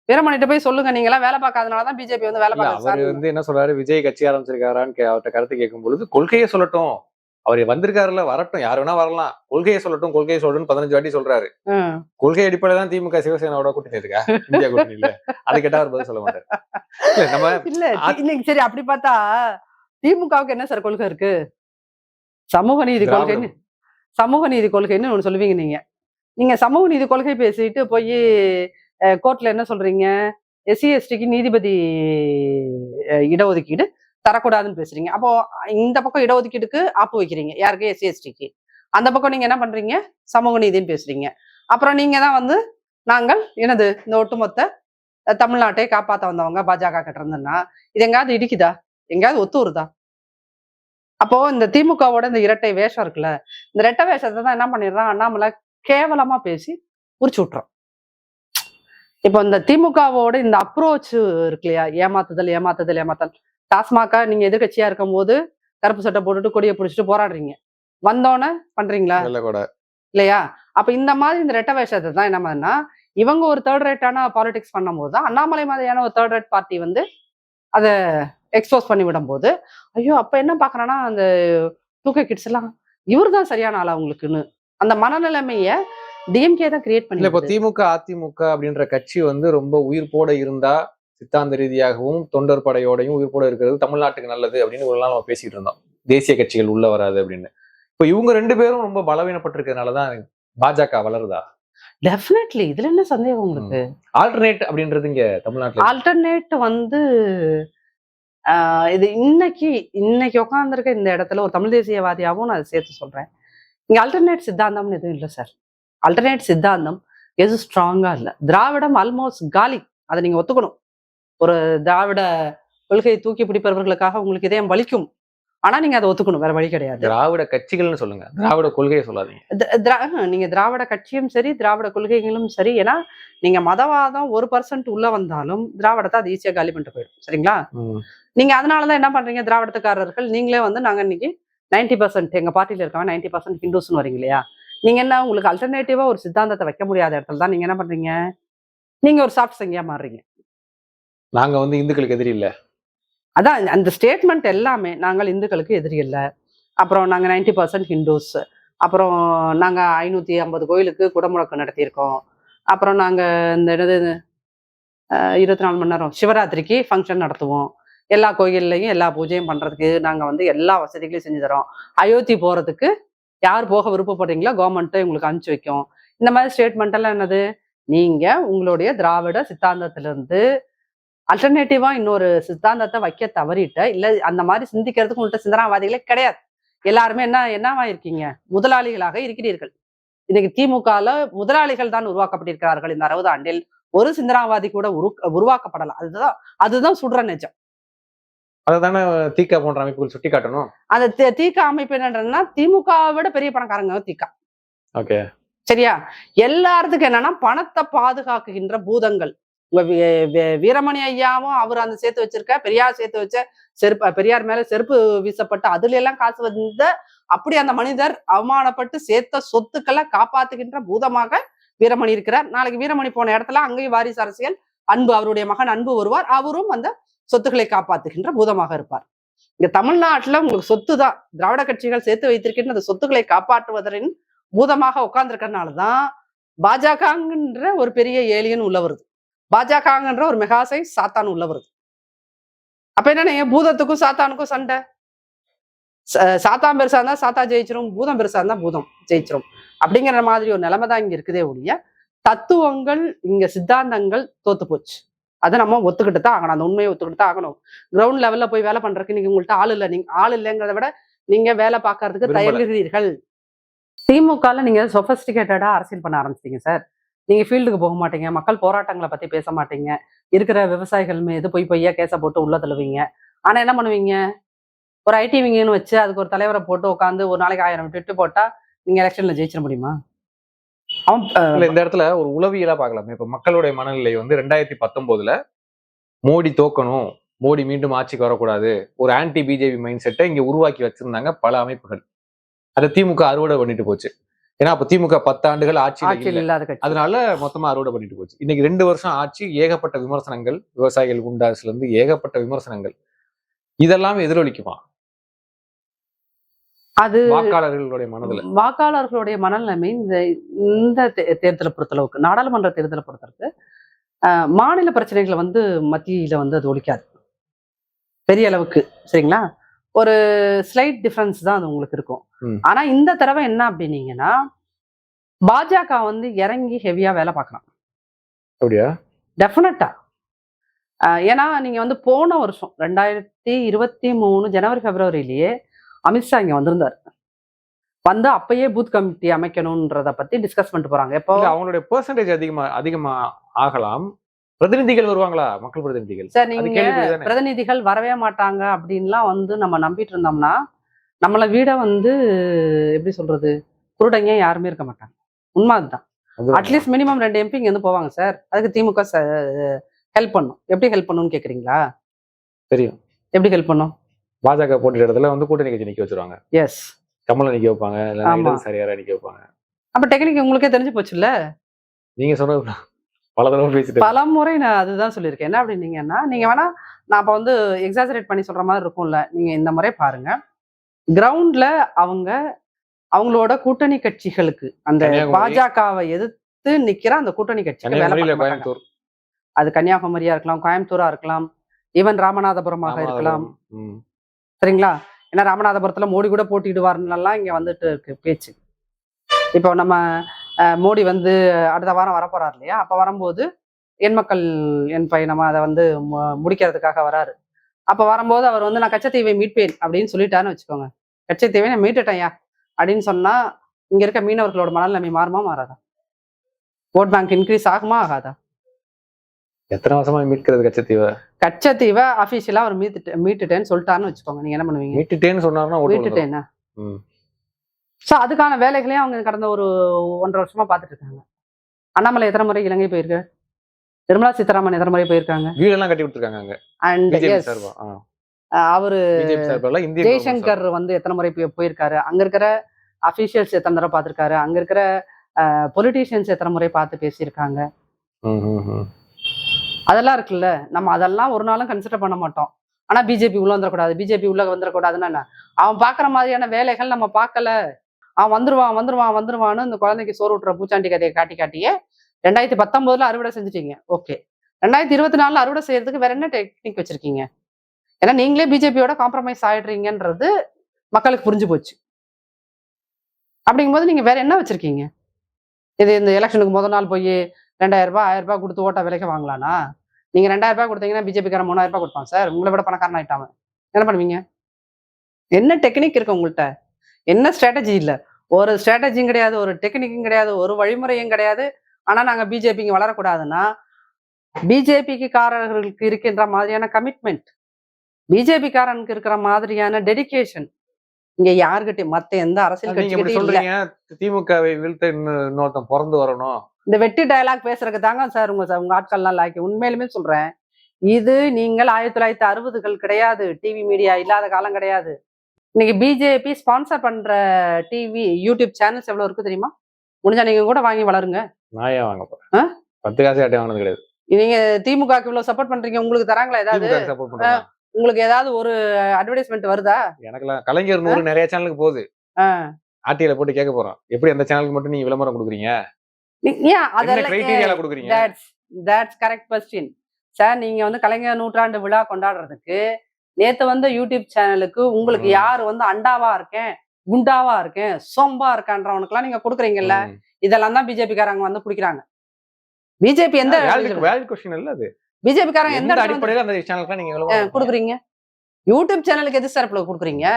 வீரமணிட்ட போய் சொல்லுங்க. நீங்க எல்லாம் வேலை பார்க்காதனாலதான் பிஜேபி வேலை பார்க்க. அவர் என்ன சொல்றாரு, விஜய் கட்சி ஆரம்பிச்சிருக்காரான்னு அவர்கிட்ட கருத்து கேட்கும் பொழுது கொள்கையை சொல்லட்டும், அவர் வந்திருக்காருல, வரட்டும், யாரு வேணா வரலாம், கொள்கையை சொல்லட்டும், கொள்கையை சொல்லட்டும் 15 வாட்டி சொல்றாரு. கொள்கை அடிப்படையில தான் திமுக சிவசேனாவோட கூட்டணி இருக்கா, இந்தியா கூட்டணி இல்ல. அது கேட்டா அவர் பதில் சொல்ல மாட்டாரு. இல்ல இன்னைக்கு சரி அப்படி பார்த்தா திமுகவுக்கு என்ன சார் கொள்கை இருக்கு? சமூக நீதி கொள்கைன்னு, சமூக நீதி கொள்கைன்னு ஒண்ணு சொல்லுவீங்க நீங்க. நீங்க சமூக நீதி கொள்கை பேசிட்டு போய் கோர்ட்ல என்ன சொல்றீங்க, எஸ்சி எஸ்டிக்கு நீதிபதி இடஒதுக்கீடு தரக்கூடாதுன்னு பேசுறீங்க. அப்போ இந்த பக்கம் இடஒதுக்கீடுக்கு ஆப்பு வைக்கிறீங்க, யாருக்கு? எஸ்சி எஸ்டிக்கு. அந்த பக்கம் நீங்க என்ன பண்றீங்க, சமூக நீதினு பேசுறீங்க. அப்புறம் நீங்க தான் நாங்கள் என்னது இந்த ஒட்டுமொத்த தமிழ்நாட்டை காப்பாற்ற வந்தவங்க பாஜக கிட்ட இருந்ததுன்னா இது எங்காவது இடிக்குதா, எங்கேயாவது ஒத்து வருதா? அப்போ இந்த திமுகவோட இந்த இரட்டை வேஷம் இருக்குல்ல, இந்த இரட்டை வேஷத்தை தான் என்ன பண்ணிடுறான் அண்ணாமலை கேவலமா பேசி உரிச்சு விட்டுறோம். இப்போ இந்த திமுகவோட இந்த அப்ரோச் இருக்கு இல்லையா, ஏமாத்துதல். டாஸ்மாகா நீங்க எதிர்கட்சியா இருக்கும் போது கருப்பு சட்டை போட்டுட்டு கொடியை பிடிச்சிட்டு போராடுறீங்க, வந்தோன்னு பண்றீங்களா இல்லையா? அப்ப இந்த மாதிரி இந்த ரெட்ட வேஷத்தை தான் என்ன மாதிரினா, இவங்க ஒரு தேர்ட் ரேட்டான பாலிடிக்ஸ் பண்ணும் போது தான் அண்ணாமலை மாதிரியான ஒரு தேர்ட் ரேட் பார்ட்டி அதை எக்ஸ்போஸ் பண்ணி விடும் போது, ஐயோ அப்ப என்ன பாக்குறான்னா அந்த 2K கிட்ஸ் எல்லாம் இவர் தான் சரியான ஆளா அவங்களுக்குன்னு அந்த மனநிலைமைய டிஎம்கே தான் கிரியேட் பண்ணி. இப்போ திமுக அதிமுக அப்படின்ற கட்சி ரொம்ப உயிர்ப்போட இருந்தா சித்தாந்த ரீதியாகவும் தொண்டர் படையோடையும் உயிர்ப்போட இருக்கிறது தமிழ்நாட்டுக்கு நல்லது அப்படின்னு ஒரு நாள் நம்ம பேசிட்டு இருந்தோம், தேசிய கட்சிகள் உள்ள வராது அப்படின்னு. இப்போ இவங்க 2 பேரும் ரொம்ப பலவீனப்பட்டிருக்கிறதுனாலதான் பாஜக வளருதா? டெஃபினெட்லி, இதுல என்ன சந்தேகம் உங்களுக்கு? ஆல்டர்னேட் அப்படின்றது இங்க தமிழ்நாட்டுல ஆல்டர்னேட் இது இன்னைக்கு உட்காந்துருக்க இந்த இடத்துல ஒரு தமிழ் தேசியவாதியாகவும் நான் சேர்த்து சொல்றேன், இங்க ஆல்டர்னேட் சித்தாந்தம்னு எதுவும் இல்லை சார். ஆல்டர்னேட் சித்தாந்தம் எது ஸ்ட்ராங்கா இல்லை. திராவிடம் ஆல்மோஸ்ட் காலி, அதை நீங்க ஒத்துக்கணும். ஒரு திராவிட கொள்கையை தூக்கி பிடிப்பவர்களுக்காக உங்களுக்கு இதயம் வலிக்கும், ஆனா நீங்க அதை ஒத்துக்கணும், வேற வழி கிடையாது. திராவிட கட்சிகள்னு சொல்லுங்க, திராவிட கொள்கையை சொல்லாதீங்க. நீங்க திராவிட கட்சியும் சரி, திராவிட கொள்கைகளும் சரி, ஏன்னா நீங்க மதவாதம் 1% உள்ள வந்தாலும் திராவிடத்தை அது ஈஸியா காலி பண்ணிட்டு போயிடும், சரிங்களா? நீங்க அதனாலதான் என்ன பண்றீங்க, திராவிடத்துக்காரர்கள் நீங்களே நாங்க இன்னைக்கு 90% எங்க பார்ட்டியில இருக்கவங்க 90% ஹிந்துஸ்ன்னு வரீங்க இல்லையா? நீங்க என்ன, உங்களுக்கு அல்டர்னேட்டிவா ஒரு சித்தாந்தத்தை வைக்க முடியாத இடத்துல தான் நீங்க என்ன பண்றீங்க, நீங்க ஒரு சாஃப்ட் சங்கியா மாறுறீங்க. நாங்க இந்துக்களுக்கு எதிரி இல்ல, அதான் அந்த ஸ்டேட்மெண்ட் எல்லாமே, நாங்கள் இந்துக்களுக்கு எதிரி இல்லை, அப்புறம் நாங்க 90% ஹிந்துஸ், அப்புறம் நாங்க 550 கோயிலுக்கு குடமுழக்கு நடத்தியிருக்கோம், அப்புறம் நாங்க இந்த 24 மணி நேரம் சிவராத்திரிக்கு ஃபங்க்ஷன் நடத்துவோம், எல்லா கோயில்லையும் எல்லா பூஜையும் பண்றதுக்கு நாங்க எல்லா வசதிகளையும் செஞ்சு தரோம், அயோத்தி போறதுக்கு யார் போக விருப்பப்படுறீங்களோ கவர்மெண்ட்டை உங்களுக்கு அனுப்பிச்சு வைக்கும். இந்த மாதிரி ஸ்டேட்மெண்ட் எல்லாம் என்னது, நீங்க உங்களுடைய திராவிட சித்தாந்தத்திலிருந்து அல்டர்னேட்டிவா இன்னொரு சித்தாந்தத்தை வைக்க தவறிட்ட, இல்ல அந்த மாதிரி சிந்திக்கிறதுக்கு உங்கள்கிட்ட சிந்தனாவாதிகளே கிடையாது. எல்லாருமே என்னவா இருக்கீங்க, முதலாளிகளாக இருக்கிறீர்கள். இன்னைக்கு திமுகல முதலாளிகள் தான் உருவாக்கப்பட்டிருக்கிறார்கள். இந்த 60 ஆண்டில் ஒரு சிந்தனாவாதி கூட உருவாக்கப்படலாம். அதுதான் சுடுற நிஜம். அதுதானே தீகா போன்ற அமைப்புகள் சுட்டி காட்டணும். அந்த தீகா அமைப்பு என்னன்னா, திமுகவை விட பெரிய பணக்காரங்க தீகா. ஓகே, சரியா? எல்லாத்துக்கும் என்னன்னா பணத்தை பாதுகாக்குகின்ற பூதங்கள். வீரமணி ஐயாவும் அவர் அந்த சேர்த்து வச்சிருக்க, பெரியார் சேர்த்து வச்ச செருப்பு, பெரியார் மேல செருப்பு வீசப்பட்டு அதுல எல்லாம் காசு வந்த அப்படி அந்த மனிதர் அவமானப்பட்டு சேர்த்த சொத்துக்களை காப்பாத்துகின்ற பூதமாக வீரமணி இருக்கிறார். நாளைக்கு வீரமணி போன இடத்துல அங்கேயும் வாரிசு அரசியல், அன்பு, அவருடைய மகன் அன்பு வருவார், அவரும் அந்த சொத்துக்களை காப்பாத்துகின்ற பூதமாக இருப்பார். இங்க தமிழ்நாட்டுல உங்களுக்கு சொத்து தான், திராவிட கட்சிகள் சேர்த்து வைத்திருக்கின்ற அந்த சொத்துக்களை காப்பாற்றுவதன் பூதமாக உட்கார்ந்துருக்கிறதுனாலதான் பாஜகங்கிற ஒரு பெரிய ஏலியன் உள்ள வருது, பாஜகங்கிற ஒரு மெகாசை சாத்தான் உள்ள வருது. அப்ப என்ன, பூதத்துக்கும் சாத்தானுக்கும் சண்டை. சாத்தான் பெருசா இருந்தா சாத்தா ஜெயிச்சிரும், பூதம் பெருசா இருந்தா பூதம் ஜெயிச்சிரும் அப்படிங்கிற மாதிரி ஒரு நிலைமை தான் இங்க இருக்குதே ஒழிய, தத்துவங்கள் இங்க சித்தாந்தங்கள் தோத்து போச்சு. அதை நம்ம ஒத்துக்கிட்டு தான் ஆகணும், அந்த உண்மையை ஒத்துக்கிட்டு தான் ஆகணும். கிரவுண்ட் லெவல்ல போய் வேலை பண்றதுக்கு நீங்க உங்கள்கிட்ட ஆள் இல்லை, நீங்க ஆள் இல்லைங்கிறத விட நீங்க வேலை பார்க்கறதுக்கு தயங்குகிறீர்கள். திமுகல நீங்க சொபஸ்டிகேட்டடா அரசியல் பண்ண ஆரம்பிச்சிட்டீங்க சார். நீங்க ஃபீல்டுக்கு போக மாட்டீங்க, மக்கள் போராட்டங்களை பத்தி பேச மாட்டீங்க, இருக்கிற விவசாயிகள் மீது பொய்யா கேஸை போட்டு உள்ள தள்ளுவீங்க. ஆனா என்ன பண்ணுவீங்க, ஒரு ஐடி விங்கன்னு வச்சு அதுக்கு ஒரு தலைவரை போட்டு உட்காந்து ஒரு நாளைக்கு 1000 விட்டு போட்டா நீங்க எலெக்ஷன்ல ஜெயிச்சிட முடியுமா? இல்ல இந்த இடத்துல ஒரு உளவியலா பார்க்கலாம். இப்ப மக்களுடைய மனநிலை வந்து 2019ல மோடி தோக்கணும், மோடி மீண்டும் ஆட்சிக்கு வரக்கூடாது, ஒரு ஆன்டி பிஜேபி மைண்ட் செட்டை இங்க உருவாக்கி வச்சிருந்தாங்க பல அமைப்புகள். அதை திமுக அறுவடை பண்ணிட்டு போச்சு. ஏன்னா அப்ப திமுக 10 ஆண்டுகள் ஆட்சியில் இல்லாத கட்சி, அதனால மொத்தமா அறுவடை பண்ணிட்டு போச்சு. இன்னைக்கு 2 வருஷம் ஆட்சி, ஏகப்பட்ட விமர்சனங்கள், விவசாயிகள் குண்டாசுல இருந்து ஏகப்பட்ட விமர்சனங்கள், இதெல்லாம் எதிரொலிக்குமா அது வாக்காளர்களுடைய மனதில்? வாக்காளர்களுடைய மனநிலைமை இந்த தேர்தலை பொறுத்தளவுக்கு, நாடாளுமன்ற தேர்தலை பொறுத்தளவுக்கு மாநில பிரச்சனைகளை வந்து மத்தியில வந்து அது ஒழிக்காது பெரிய அளவுக்கு, சரிங்களா? ஒரு ஸ்லைட் டிஃபரன்ஸ் தான் அது உங்களுக்கு இருக்கும். ஆனா இந்த தடவை என்ன அப்படின்னீங்கன்னா, பாஜக வந்து இறங்கி ஹெவியா வேலை பார்க்கலாம். அப்படியா? டெஃபினட்டா. ஏன்னா நீங்க வந்து போன வருஷம் 2023 ஜனவரி பிப்ரவரியிலேயே அமித்ஷா இங்க வந்திருந்தாரு. வந்து அப்பயே பூத் கமிட்டி அமைக்கணும்ன்றத பத்தி டிஸ்கஸ் பண்ணிட்டு போறாங்க. எப்போ அவங்களுடைய பெர்சன்டேஜ் அதிகமா ஆகலாம். பிரதிநிதிகள் வருவாங்களா? மக்கள் பிரதிநிதிகள் சார், நீங்க பிரதிநிதிகள் வரவே மாட்டாங்க அப்படின்லாம் வந்து நம்ம நம்பிட்டு இருந்தோம்னா, நம்மள வீட வந்து எப்படி சொல்றது, குருடங்க யாருமே இருக்க மாட்டாங்க. உண்மை அதுதான். அட்லீஸ்ட் மினிமம் 2 MP இங்க இருந்து போவாங்க சார். அதுக்கு திமுக ஹெல்ப் பண்ணும். எப்படி ஹெல்ப் பண்ணும்னு கேக்குறீங்களா? தெரியும். எப்படி ஹெல்ப் பண்ணும்? பாஜக போட்டிட்ட இடத்துல வந்து கூட்டணி கட்சி நிக்க வச்சிருவாங்க. எஸ், கமலை நிக்க வைப்பாங்க, இல்ல சரியாரா நிக்க வைப்பாங்க. அப்ப டெக்னிக் உங்களுக்கே தெரிஞ்சு போச்சுல்ல. நீங்க சொன்னது பல தடவை பேசிட்டு பல முறை நான் அதுதான் சொல்லியிருக்கேன். என்ன அப்படின்னீங்கன்னா, நீங்க வேணா நான் அப்ப வந்து எக்ஸாஜரேட் பண்ணி சொல்ற மாதிரி இருக்கும்ல, நீங்க இந்த முறை பாருங்க. கிரவுண்ட்ல அவங்களோட கூட்டணி கட்சிகளுக்கு, அந்த பாஜகவை எதிர்த்து நிக்கிற அந்த கூட்டணி கட்சிக்கு வேலை, அது கன்னியாகுமரியா இருக்கலாம், கோயம்புத்தூரா இருக்கலாம், ஈவன் ராமநாதபுரமாக இருக்கலாம், சரிங்களா? ஏன்னா ராமநாதபுரத்துல மோடி கூட போட்டிடுவாருன்னெல்லாம் இங்க வந்துட்டு இருக்கு பேச்சு. இப்போ நம்ம மோடி வந்து அடுத்த வாரம் வரப்போறாரு இல்லையா? அப்ப வரும்போது என் மக்கள் என் பயணம் அதை வந்து முடிக்கிறதுக்காக வராரு. அப்ப வரும்போது அவர் வந்து நான் கச்சத்தீவை மீட்பேன் அப்படின்னு சொல்லிட்டாருன்னு வச்சுக்கோங்க. கச்சத்தீவை நான் மீட்டுட்டேன்யா அப்படின்னு சொன்னா இங்க இருக்க மீனவர்களோட மனநிலைமை மாறுமா மாறாதா? ஓட் பேங்க் இன்க்ரீஸ் ஆகுமா ஆகாதா? எத்தனை வருஷமா மீட்கிறது கச்சத்தீவை அபிஷியலா அவர் மீட்டுட்டேன்னு சொல்லிட்டாருன்னு வச்சுக்கோங்க. நீங்க என்ன பண்ணுவீங்க? மீட்டுட்டேன்னு சொன்னாருன்னா மீட்டுட்டேன்னா ஸோ அதுக்கான வேலைகளையும் அவங்க கடந்த ஒரு 1.5 வருஷமா பார்த்துட்டு இருக்காங்க. அண்ணாமலை எத்தனை முறை இலங்கை போயிருக்கு? நிர்மலா சீதாராமன் எத்தனை முறை போயிருக்காங்க? வீடெல்லாம் கட்டி கொடுத்துருக்காங்க. அண்ட் அவரு ஜெய்சங்கர் வந்து எத்தனை முறை போயிருக்காரு? அங்க இருக்கிற அபிஷியல்ஸ் எத்தனை தடவை பார்த்திருக்காரு? அங்க இருக்கிற பொலிட்டீஷியன்ஸ் எத்தனை முறை பார்த்து பேசியிருக்காங்க? அதெல்லாம் இருக்குல்ல. நம்ம அதெல்லாம் ஒரு நாளும் கன்சிடர் பண்ண மாட்டோம். ஆனா பிஜேபி உள்ள வந்துடக்கூடாது, பிஜேபி உள்ள வந்துடக்கூடாதுன்னா அவன் பாக்குற மாதிரியான வேலைகள் நம்ம பார்க்கல. அவன் வந்துருவான்னு இந்த குழந்தைக்கு சோறு விட்டுற பூச்சாண்டி கதையை காட்டியே 2019ல அறுவடை செஞ்சுட்டீங்க. ஓகே, 2024ல அறுவடை செய்யறதுக்கு வேற என்ன டெக்னிக் வச்சிருக்கீங்க? ஏன்னா நீங்களே பிஜேபியோட காம்ப்ரமைஸ் ஆயிடுறீங்கன்றது மக்களுக்கு புரிஞ்சு போச்சு. அப்படிங்கும்போது நீங்க வேற என்ன வச்சிருக்கீங்க? இது இந்த எலெக்ஷனுக்கு முதல் நாள் போய் 2000 ரூபாய் 1000 ரூபாய் கொடுத்து ஓட்ட விலைக்கு வாங்கலாம்னா, நீங்க 2000 ரூபாய் கொடுத்தீங்கன்னா பிஜேபிக்காரன் 3000 ரூபாய் கொடுப்பான் சார். உங்களை விட பணக்காரன் ஆயிட்டாங்க. என்ன பண்ணுவீங்க? என்ன டெக்னிக் இருக்கு உங்கள்கிட்ட? என்ன ஸ்ட்ராட்டஜி? இல்ல, ஒரு ஸ்ட்ராட்டஜியும் கிடையாது, ஒரு டெக்னிக்கும் கிடையாது, ஒரு வழிமுறையும் கிடையாது. ஆனா நாங்க பிஜேபிக்கு வளரக்கூடாதுன்னா, பிஜேபிக்கு காரர்களுக்கு இருக்கின்ற மாதிரியான கமிட்மெண்ட், பிஜேபி காரனுக்கு இருக்கிற மாதிரியான டெடிகேஷன் இங்க யாருக்கிட்ட மத்த எந்த அரசியல் கட்சியும். திமுகவை வீழ்த்த இன்னொருத்தன் பிறந்து வரணும். இந்த வெட்டி டயலாக் பேசுறதுக்கு தாங்க சார் உங்க ஆட்கள்லாம் லாக்கி. உண்மையிலுமே சொல்றேன், இது நீங்கள் 1960கள் கிடையாது. டிவி மீடியா இல்லாத காலம் கிடையாது. இன்னைக்கு பிஜேபி ஸ்பான்சர் பண்ற டிவி யூடியூப் சேனல்ஸ் எவ்வளவு இருக்கு தெரியுமா? முடிஞ்சா நீங்க கூட வாங்கி வளருங்க. நான் ஏன் வாங்க போறேன்? 10 காசு ஆட்டே வாங்கினது கிடையாது. நீங்க திமுகக்கு இவ்வளவு சப்போர்ட் பண்றீங்க, உங்களுக்கு தராங்களா ஏதாவது? உங்களுக்கு ஏதாவது ஒரு அட்வர்டைஸ்மெண்ட் வருதா? எனக்குலாம் கலைஞர் 100 நிறைய சேனலுக்கு போகுது. ஆர்டிஐல போட்டு கேட்க போறோம், எப்படி அந்த சேனலுக்கு மட்டும் நீங்க விளம்பரம் கொடுக்குறீங்க? சார், நீங்க வந்து கலைஞர் நூற்றாண்டு விழா கொண்டாடுறதுக்கு நேத்து வந்து யூடியூப் சேனலுக்கு உங்களுக்கு யாரு வந்து அண்டாவா இருக்கேன், குண்டாவா இருக்கேன், சொம்பா இருக்கான்றவனுக்கு எல்லாம் நீங்க கொடுக்குறீங்கல்ல, இதெல்லாம் தான் பிஜேபி காரங்க வந்து குடிக்கிறாங்க. பிஜேபி எந்த பிஜேபி காரங்க எந்த அடிப்படையில அந்த சேனலுக்கு நீங்க கொடுக்குறீங்க? யூடியூப் சேனலுக்கு எது சார் கொடுக்குறீங்க?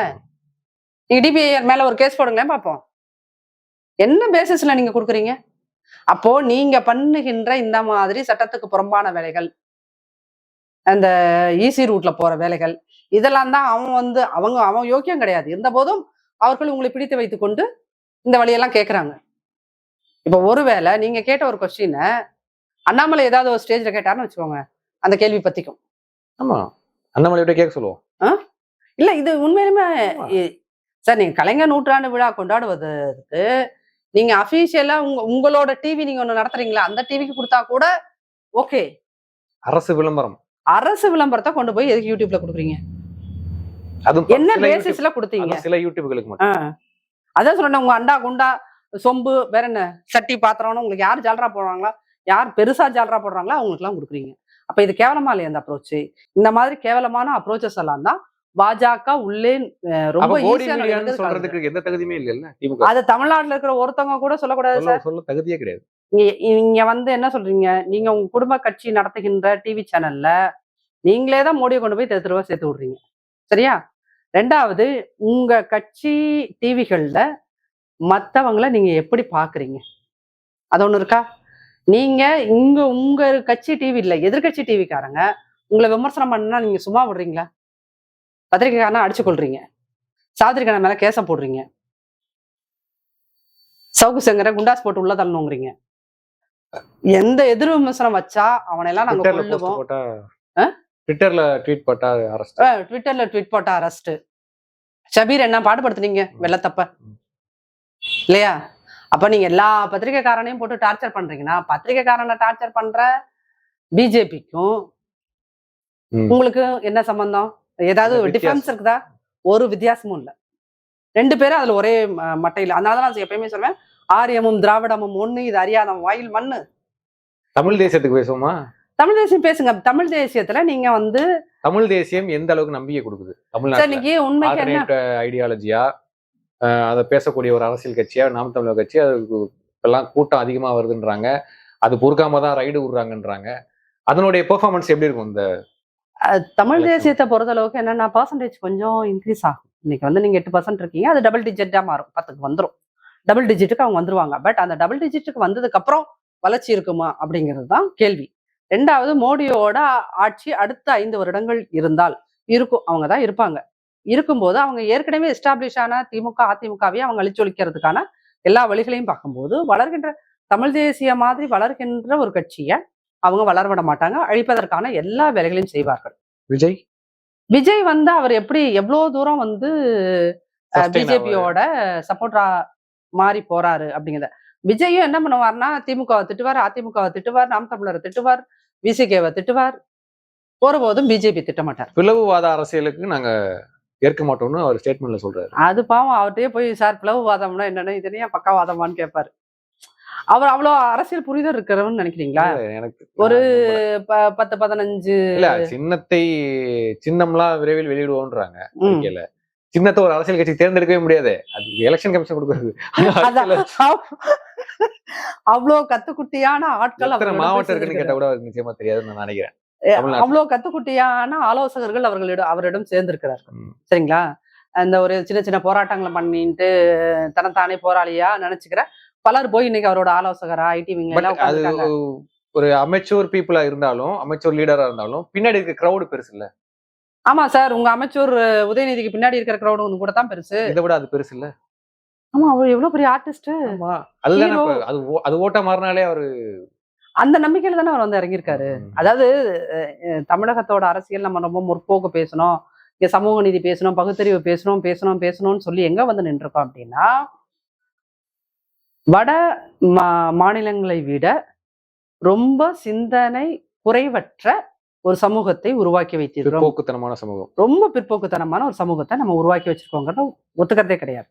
நீங்க டிபிஐஆர் மேல ஒரு கேஸ் போடுங்களேன் பாப்போம். என்ன பேசிஸ்ல நீங்க கொடுக்குறீங்க? அப்போ நீங்க பண்ணுகின்ற இந்த மாதிரி சட்டத்துக்கு புறம்பான வேலைகள், அந்த ஈசி ரூட்ல போற வேலைகள், இதெல்லாம் தான் அவன் யோக்கியம் கிடையாது. இருந்த போதும் அவர்கள் உங்களை பிடித்து வைத்துக் கொண்டு இந்த வழியெல்லாம் கேட்கிறாங்க. இப்ப ஒருவேளை நீங்க கேட்ட ஒரு கொஸ்டினை அண்ணாமலை ஏதாவது ஒரு ஸ்டேஜ்ல கேட்டாருன்னு வச்சுக்கோங்க, அந்த கேள்வி பத்திக்கும். ஆமா, அண்ணாமலையோட கேட்க சொல்லுவோம். இல்ல இது உண்மையிலுமே சார், நீங்க கலைஞர் நூற்றாண்டு விழா கொண்டாடுவதற்கு நீங்க அபிஷியலா உங்களோட டிவி நீங்க ஒண்ணு நடத்துறீங்களா, அந்த டிவிக்கு கொடுத்தா கூட ஓகே. அரசு விளம்பரத்தை கொண்டு போய் எதுக்கு யூடியூப்ல கொடுக்குறீங்க? என்ன பேசிஸ்ல கொடுத்தீங்க? சில யூடியூப்களுக்கு மட்டும். அதான் சொல்றேன், உங்க அண்டா குண்டா சொம்பு வேற என்ன சட்டி பாத்திரம்னு உங்களுக்கு யார் ஜாலரா போடுறாங்களா, யார் பெருசா ஜாலரா போடுறாங்களா அவங்களுக்கு எல்லாம் கொடுக்குறீங்க. அப்ப இது கேவலமா இல்லையா அந்த அப்ரோச்? இந்த மாதிரி கேவலமான அப்ரோச்சஸ் எல்லாம் தான் பாஜக உள்ளே ரொம்ப சொல்றதுக்கு எந்த தகுதியுமே இல்ல. அது தமிழ்நாட்டுல இருக்கிற ஒருத்தவங்க கூட சொல்லக்கூடாது சார், சொல்ல தகுதியே கிடையாது. நீங்க வந்து என்ன சொல்றீங்க, நீங்க உங்க குடும்ப கட்சி நடத்துகின்ற டிவி சேனல்ல நீங்களே தான் மோடியை கொண்டு போய் தெருவா சேர்த்து விடுறீங்க, சரியா? ரெண்டாவது, உங்க கட்சி டிவிகள்ல மத்தவங்களை நீங்க எப்படி பாக்குறீங்க, அது ஒண்ணு இருக்கா? நீங்க உங்க கட்சி டிவி இல்ல, எதிர்கட்சி டிவிக்காரங்க உங்களை விமர்சனம் பண்ணா நீங்க சும்மா விடுறீங்களா? பத்திரிகைக்காரனா அடிச்சு கொள்றீங்க, சாதிரிக்கான மேல கேச போடுறீங்க, சவுக்கு சங்கர குண்டாஸ் போட்டு உள்ள தள்ளணுங்கிறீங்க. எந்த எதிர் விமர்சனம் வச்சா அவனெல்லாம் நாங்க கொள்ளுவோம். ட்விட்டர்ல ட்வீட் போட்டா அரெஸ்ட். ஷபீர் என்ன பாடுபடுத்துனீங்க வெள்ளத்தப்ப இல்லையா? அப்ப நீங்க எல்லா பத்திரிகைக்காரனையும் போட்டு டார்ச்சர் பண்றீங்கன்னா, பத்திரிகைக்காரனை டார்ச்சர் பண்ற பிஜேபிக்கும் உங்களுக்கு என்ன சம்பந்தம்? ஏதாவது டிஃபரன்ஸ் இருக்குதா? ஒரு வித்தியாசமும் இல்ல. ரெண்டு பேரும் அதுல ஒரே மட்டையில. அதனாலதான் நான் எப்பயுமே சொல்வேன், ஆரியமும் திராவிடமும் ஒண்ணு, இது அறியாத வாயில் மண்ணு. தமிழ் தேசியத்துக்கு பேசுவோமா? தமிழ் தேசியம் பேசுங்க. தமிழ் தேசியத்துல நீங்க வந்து தமிழ் தேசியம் எந்த அளவுக்கு நம்பிக்கை கொடுக்குது தமிழ்நாட்டுல? உண்மைக்கு ஐடியாலஜியா அதை பேசக்கூடிய ஒரு அரசியல் கட்சியா நாம் தமிழர் கட்சி, அதுக்கு இப்பெல்லாம் கூட்டம் அதிகமா வருதுன்றாங்க, அது பொறுக்காம தான் ரைடு விடுறாங்கன்றாங்க. அதனுடைய பெர்ஃபார்மன்ஸ் எப்படி இருக்கும்? இந்த தமிழ் தேசியத்தை பொறுத்த அளவுக்கு என்னன்னா பர்சன்டேஜ் கொஞ்சம் இன்க்ரீஸ் ஆகும். இன்னைக்கு வந்து நீங்க 8% இருக்கீங்க, அது டபுள் டிஜிட்டா மாறும், 10க்கு வந்துடும், டபுள் டிஜிட்டுக்கு அவங்க வந்துருவாங்க. பட் அந்த டபுள் டிஜிட்டுக்கு வந்ததுக்கு அப்புறம் வளர்ச்சி இருக்குமா அப்படிங்கிறது தான் கேள்வி. ரெண்டாவது, மோடியோட ஆட்சி அடுத்த 5 வருடங்கள் இருந்தால் இருக்கும், அவங்க தான் இருப்பாங்க. இருக்கும்போது அவங்க ஏற்கனவே எஸ்டாப்ளிஷ் ஆன திமுக அதிமுகவே அவங்க அழிச்சொலிக்கிறதுக்கான எல்லா வழிகளையும் பார்க்கும்போது, வளர்கின்ற தமிழ் தேசிய மாதிரி வளர்கின்ற ஒரு கட்சியை அவங்க வளர்விட மாட்டாங்க, அழிப்பதற்கான எல்லா வேலைகளையும் செய்வார்கள். விஜய் வந்து அவர் எவ்வளவு தூரம் வந்து பிஜேபியோட சப்போர்ட்டா மாறி போறாரு அப்படிங்கிறத. விஜயும் என்ன பண்ணுவார்னா, திமுகவை திட்டுவார், அதிமுகவை திட்டுவார், நாம் தமிழரை திட்டுவார், விசிகேவை திட்டுவார், ஒருபோதும் பிஜேபி திட்டமாட்டார். பிளவுவாத அரசியலுக்கு நாங்க ஏற்க மாட்டோம்னு அவர் ஸ்டேட்மெண்ட்ல சொல்றாரு. அது பாவம், அவர்கிட்டயே போய் சார் பிளவுவாதம்னா என்னன்னு, இதனையா பக்காவாதமான்னு கேட்பாரு. அவர் அவ்வளோ அரசியல் புரிதல் இருக்கிறவன்னு நினைக்கிறீங்களா? எனக்கு ஒரு 10-15 சின்னத்தை சின்னம்லாம் விரைவில் வெளியிடுவோன்றாங்க. சின்னத்தை ஒரு அரசியல் கட்சி தேர்ந்தெடுக்கவே முடியாது, அது எலெக்ஷன் கமிஷன் கொடுக்குறது. அவ்வளோ கத்துக்குட்டியான ஆட்கள் மாவட்டம் இருக்குன்னு கேட்டா கூட நிச்சயமா தெரியாதுன்னு நான் நினைக்கிறேன். அவ்வளவு கத்துக்குட்டியான ஆலோசகர்கள் அவரிடம் சேர்ந்திருக்கிறார்கள், சரிங்களா? அந்த ஒரு சின்ன சின்ன போராட்டங்களை பண்ணிட்டு தனத்தானே போராளியா நினைச்சுக்கிற பலர் போய் இன்னைக்கு அவரோட ஆலோசகரா ஐடி ஒரு அமைச்சூர் பீப்புளா இருந்தாலும், அமைச்சூர் லீடரா இருந்தாலும் பின்னாடி இருக்க கிரௌடு பெருசு இல்ல. ஆமா சார், உங்க அமைச்சூர் உதயநிதிக்கு பின்னாடி இருக்கிற கிரௌடு கூட தான் பெருசு, இதை விட அது பெருசு இல்ல. ஆமா, அவர் எவ்வளவு பெரிய ஆர்டிஸ்ட். அது ஓட்ட மாறினாலே அவரு அந்த நம்பிக்கையில தானே அவர் வந்து இறங்கியிருக்காரு. அதாவது தமிழகத்தோட அரசியல் நம்ம ரொம்ப முற்போக்கு பேசணும், இங்க சமூக நீதி பேசணும், பகுத்தறிவு பேசணும்னு சொல்லி எங்க வந்து நின்றுருக்கோம் அப்படின்னா, வட மாநிலங்களை விட ரொம்ப சிந்தனை குறைவற்ற ஒரு சமூகத்தை உருவாக்கி வைத்திருக்கிறோம். பிற்போக்குத்தனமான சமூகம், ரொம்ப பிற்போக்குத்தனமான ஒரு சமூகத்தை நம்ம உருவாக்கி வச்சிருக்கோங்கிறத ஒத்துக்கிறதே கிடையாது.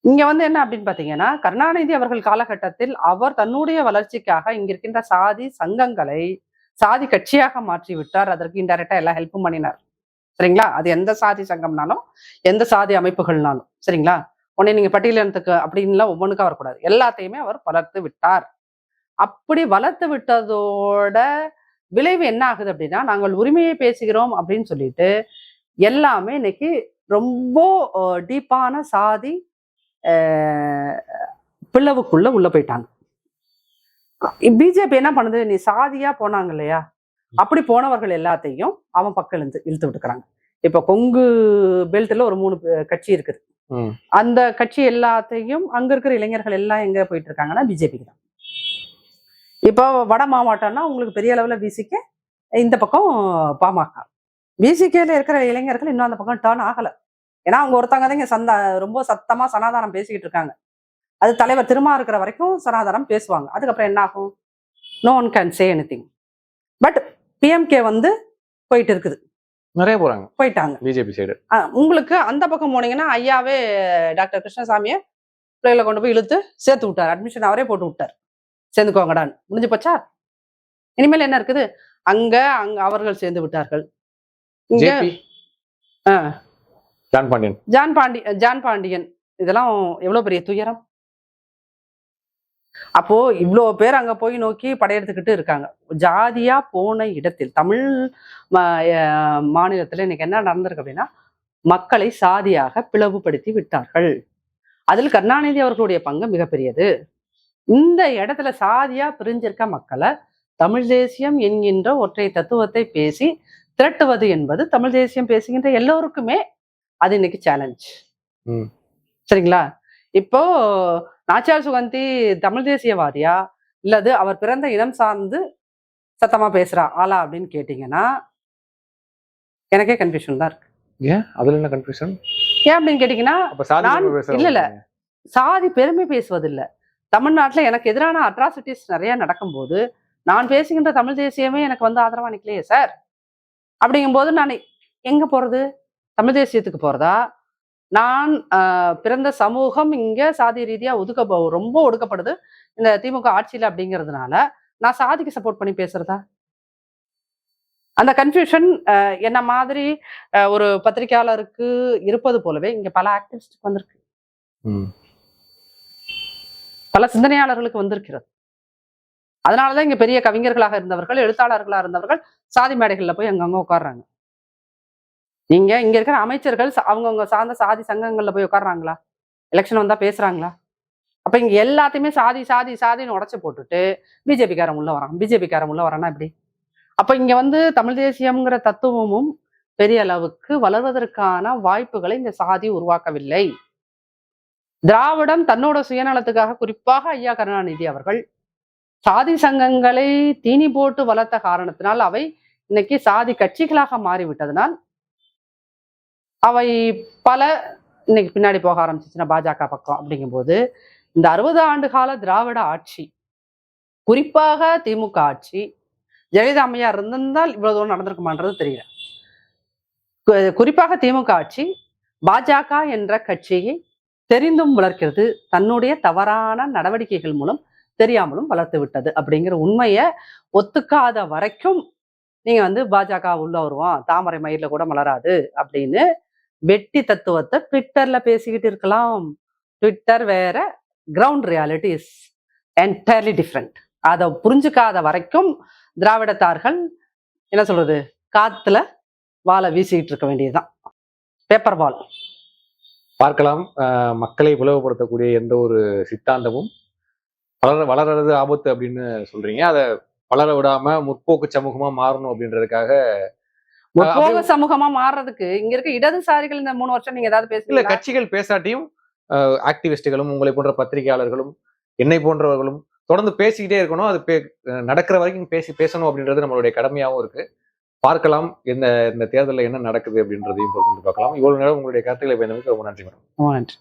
இங்க வந்து என்ன அப்படின்னு பாத்தீங்கன்னா, கருணாநிதி அவர்கள் காலகட்டத்தில் அவர் தன்னுடைய வளர்ச்சிக்காக இங்க இருக்கின்ற சாதி சங்கங்களை சாதி கட்சியாக மாற்றி விட்டார். அதற்கு இன்டைரக்டா எல்லா ஹெல்ப்பும் பண்ணினார், சரிங்களா? அது எந்த சாதி சங்கம்னாலும் எந்த சாதி அமைப்புகள்னாலும், சரிங்களா? உடனே நீங்க பட்டியலினத்துக்கு அப்படின்லாம் ஒவ்வொன்றுக்கும் வரக்கூடாது, எல்லாத்தையுமே அவர் வளர்த்து விட்டார். அப்படி வளர்த்து விட்டதோட விளைவு என்ன ஆகுது அப்படின்னா, நாங்கள் உரிமையை பேசுகிறோம் அப்படின்னு சொல்லிட்டு எல்லாமே இன்னைக்கு ரொம்ப டீப்பான சாதி பிளவுக்குள்ள உள்ள போயிட்டாங்க. பிஜேபி என்ன பண்ணுது, நீ சாதியா போனாங்க இல்லையா, அப்படி போனவர்கள் எல்லாத்தையும் அவன் பக்கம் இழுத்து விட்டுக்கிறாங்க. இப்ப கொங்கு பெல்ட்ல ஒரு 3 கட்சி இருக்குது, அந்த கட்சி எல்லாத்தையும் அங்க இருக்கிற இளைஞர்கள் எல்லாம் எங்க போயிட்டு இருக்காங்கன்னா பிஜேபிக்கு தான். இப்போ வட மாவட்டம்னா உங்களுக்கு பெரிய அளவுல விசிக, இந்த பக்கம் பாமக. விசிகேல இருக்கிற இளைஞர்கள் இன்னும் அந்த பக்கம் டேர்ன் ஆகல. ஏன்னா அவங்க ஒருத்தவங்க தான் இங்க ரொம்ப சத்தமா சனாதானம் பேசிக்கிட்டு இருக்காங்க. அது தலைவர் திருமா இருக்கிற வரைக்கும் சனாதானம் பேசுவாங்க. அதுக்கப்புறம் என்ன ஆகும்? No one can say anything. But PMK வந்து போயிட்டு இருக்குது, நிறைய போயிட்டாங்க பிஜேபி சைடு. உங்களுக்கு அந்த பக்கம் போனீங்கன்னா ஐயாவே டாக்டர் கிருஷ்ணசாமியை பிள்ளைகளை கொண்டு போய் இழுத்து சேர்த்து விட்டார். அட்மிஷன் அவரே போட்டு விட்டார். சேர்ந்துக்கோங்கடான்னு. முடிஞ்சு போச்சா? இனிமேல் என்ன இருக்குது? அங்க அவர்கள் சேர்ந்து விட்டார்கள். ஜான் பாண்டியன் இதெல்லாம் எவ்வளவு பெரிய துயரம். அப்போ இவ்வளோ பேர் அங்க போய் நோக்கி படையெடுத்துக்கிட்டு இருக்காங்க. ஜாதியா போன இடத்தில் தமிழ் மாநிலத்துல இன்னைக்கு என்ன நடந்திருக்கு அப்படின்னா, மக்களை சாதியாக பிளவுபடுத்தி விட்டார்கள். அதில் கருணாநிதி அவர்களுடைய பங்கு மிகப்பெரியது. இந்த இடத்துல சாதியா பிரிஞ்சிருக்க மக்களை தமிழ் தேசியம் என்கின்ற ஒற்றை தத்துவத்தை பேசி திரட்டுவது என்பது தமிழ் தேசியம் பேசுகின்ற எல்லோருக்குமே அது இன்னைக்கு சேலஞ்ச். சரிங்களா? இப்போ நாச்சியார் சுகந்தி தமிழ் தேசியவாதியா இல்லது அவர் பிறந்த இனம் சார்ந்து சத்தமா பேசுறா ஆளா அப்படின்னு கேட்டீங்கன்னா எனக்கே கன்ஃபியூஷன் தான் இருக்கு. ஏன் அதுல என்ன கன்ஃபியூஷன்? ஏன் அப்படின்னு கேட்டீங்கன்னா, இல்ல சாதி பெருமை பேசுவதில்லை. தமிழ்நாட்டுல எனக்கு எதிரான அட்ராசிட்டிஸ் நிறைய நடக்கும்போது நான் பேசுகின்ற தமிழ் தேசியமே எனக்கு வந்து ஆதரவா நிக்கலையே சார். அப்படிங்கும்போது நான் எங்க போறது? தமிழ் தேசியத்துக்கு போறதா? நான் பிறந்த சமூகம் இங்க சாதி ரீதியா ரொம்ப ஒடுக்கப்படுது இந்த திமுக ஆட்சியில அப்படிங்கிறதுனால நான் சாதிக்கு சப்போர்ட் பண்ணி பேசுறதா? அந்த கன்ஃபியூஷன் என்ன மாதிரி ஒரு பத்திரிகையாளருக்கு இருப்பது போலவே இங்க பல ஆக்டிவிஸ்டுக்கு வந்திருக்கு, பல சிந்தனையாளர்களுக்கு வந்திருக்கிறது. அதனாலதான் இங்க பெரிய கவிஞர்களாக இருந்தவர்கள், எழுத்தாளர்களாக இருந்தவர்கள் சாதி மேடைகள்ல போய் அங்கங்க உட்கார்றாங்க. இங்க இருக்கிற அமைச்சர்கள் அவங்கவுங்க சார்ந்த சாதி சங்கங்கள்ல போய் உட்கார்றாங்களா? எலெக்ஷன் வந்தா பேசுறாங்களா? அப்ப இங்க எல்லாத்தையுமே சாதி சாதி சாதின்னு உடச்சு போட்டுட்டு பிஜேபிக்காரன் உள்ள வரான். பிஜேபிக்காரன் உள்ள வரான்னா எப்படி? அப்ப இங்க வந்து தமிழ் தேசியம்ங்கிற தத்துவமும் பெரிய அளவுக்கு வளர்வதற்கான வாய்ப்புகளை இந்த சாதி உருவாக்கவில்லை. திராவிடம் தன்னோட சுயநலத்துக்காக, குறிப்பாக ஐயா கருணாநிதி அவர்கள் சாதி சங்கங்களை தீனி போட்டு வளர்த்த காரணத்தினால் அவை இன்னைக்கு சாதி கட்சிகளாக மாறிவிட்டதனால் அவை பல இன்னைக்கு பின்னாடி போக ஆரம்பிச்சிச்சுன்னா பாஜக பக்கம். அப்படிங்கும்போது இந்த 60 ஆண்டு கால திராவிட ஆட்சி, குறிப்பாக திமுக ஆட்சி, ஜெயலலிதா அம்மையார் இருந்திருந்தால் இவ்வளவு தூரம் நடந்திருக்குமான்றது தெரியல. குறிப்பாக திமுக ஆட்சி பாஜக என்ற கட்சியை தெரிந்தும் வளர்க்கிறது, தன்னுடைய தவறான நடவடிக்கைகள் மூலம் தெரியாமலும் வளர்த்து விட்டது அப்படிங்கிற உண்மையை ஒத்துக்காத வரைக்கும் நீங்க வந்து பாஜக உள்ள வருவான், தாமரை மயிர்ல கூட மலராது அப்படின்னு வெட்டி தத்துவத்தை ட்விட்டர்ல பேசிக்கிட்டு இருக்கலாம். ட்விட்டர் வேற, ground reality is entirely different. அதை புரிஞ்சுக்காத வரைக்கும் திராவிடத்தார்கள் என்ன சொல்றது, காத்துல வாழை வீசிக்கிட்டு இருக்க வேண்டியதுதான், பேப்பர் பால். பார்க்கலாம். மக்களை பிளவுபடுத்தக்கூடிய எந்த ஒரு சித்தாந்தமும் வளர்றது ஆபத்து அப்படின்னு சொல்றீங்க. அதை வளர விடாம முற்போக்கு சமூகமா மாறணும் அப்படின்றதுக்காக. முற்போக்கு சமூகமா மாறுறதுக்கு இங்க இருக்க இடதுசாரிகள் இந்த 3 வருஷம் நீங்க ஏதாவது பேசல. கட்சிகள் பேசாட்டியும் ஆக்டிவிஸ்டுகளும் உங்களை போன்ற பத்திரிகையாளர்களும் என்னை போன்றவர்களும் தொடர்ந்து பேசிக்கிட்டே இருக்கணும். அது நடக்கிற வரைக்கும் பேசணும் அப்படின்றது நம்மளுடைய கடமையாகவும் இருக்கு. பார்க்கலாம் இந்த தேர்தலில் என்ன நடக்குது அப்படின்றதையும் பொறுத்து பார்க்கலாம். இவ்வளவு நேரம் உங்களுடைய கருத்துக்களை பயந்தமைக்கு ரொம்ப நன்றி மேடம். ரொம்ப நன்றி.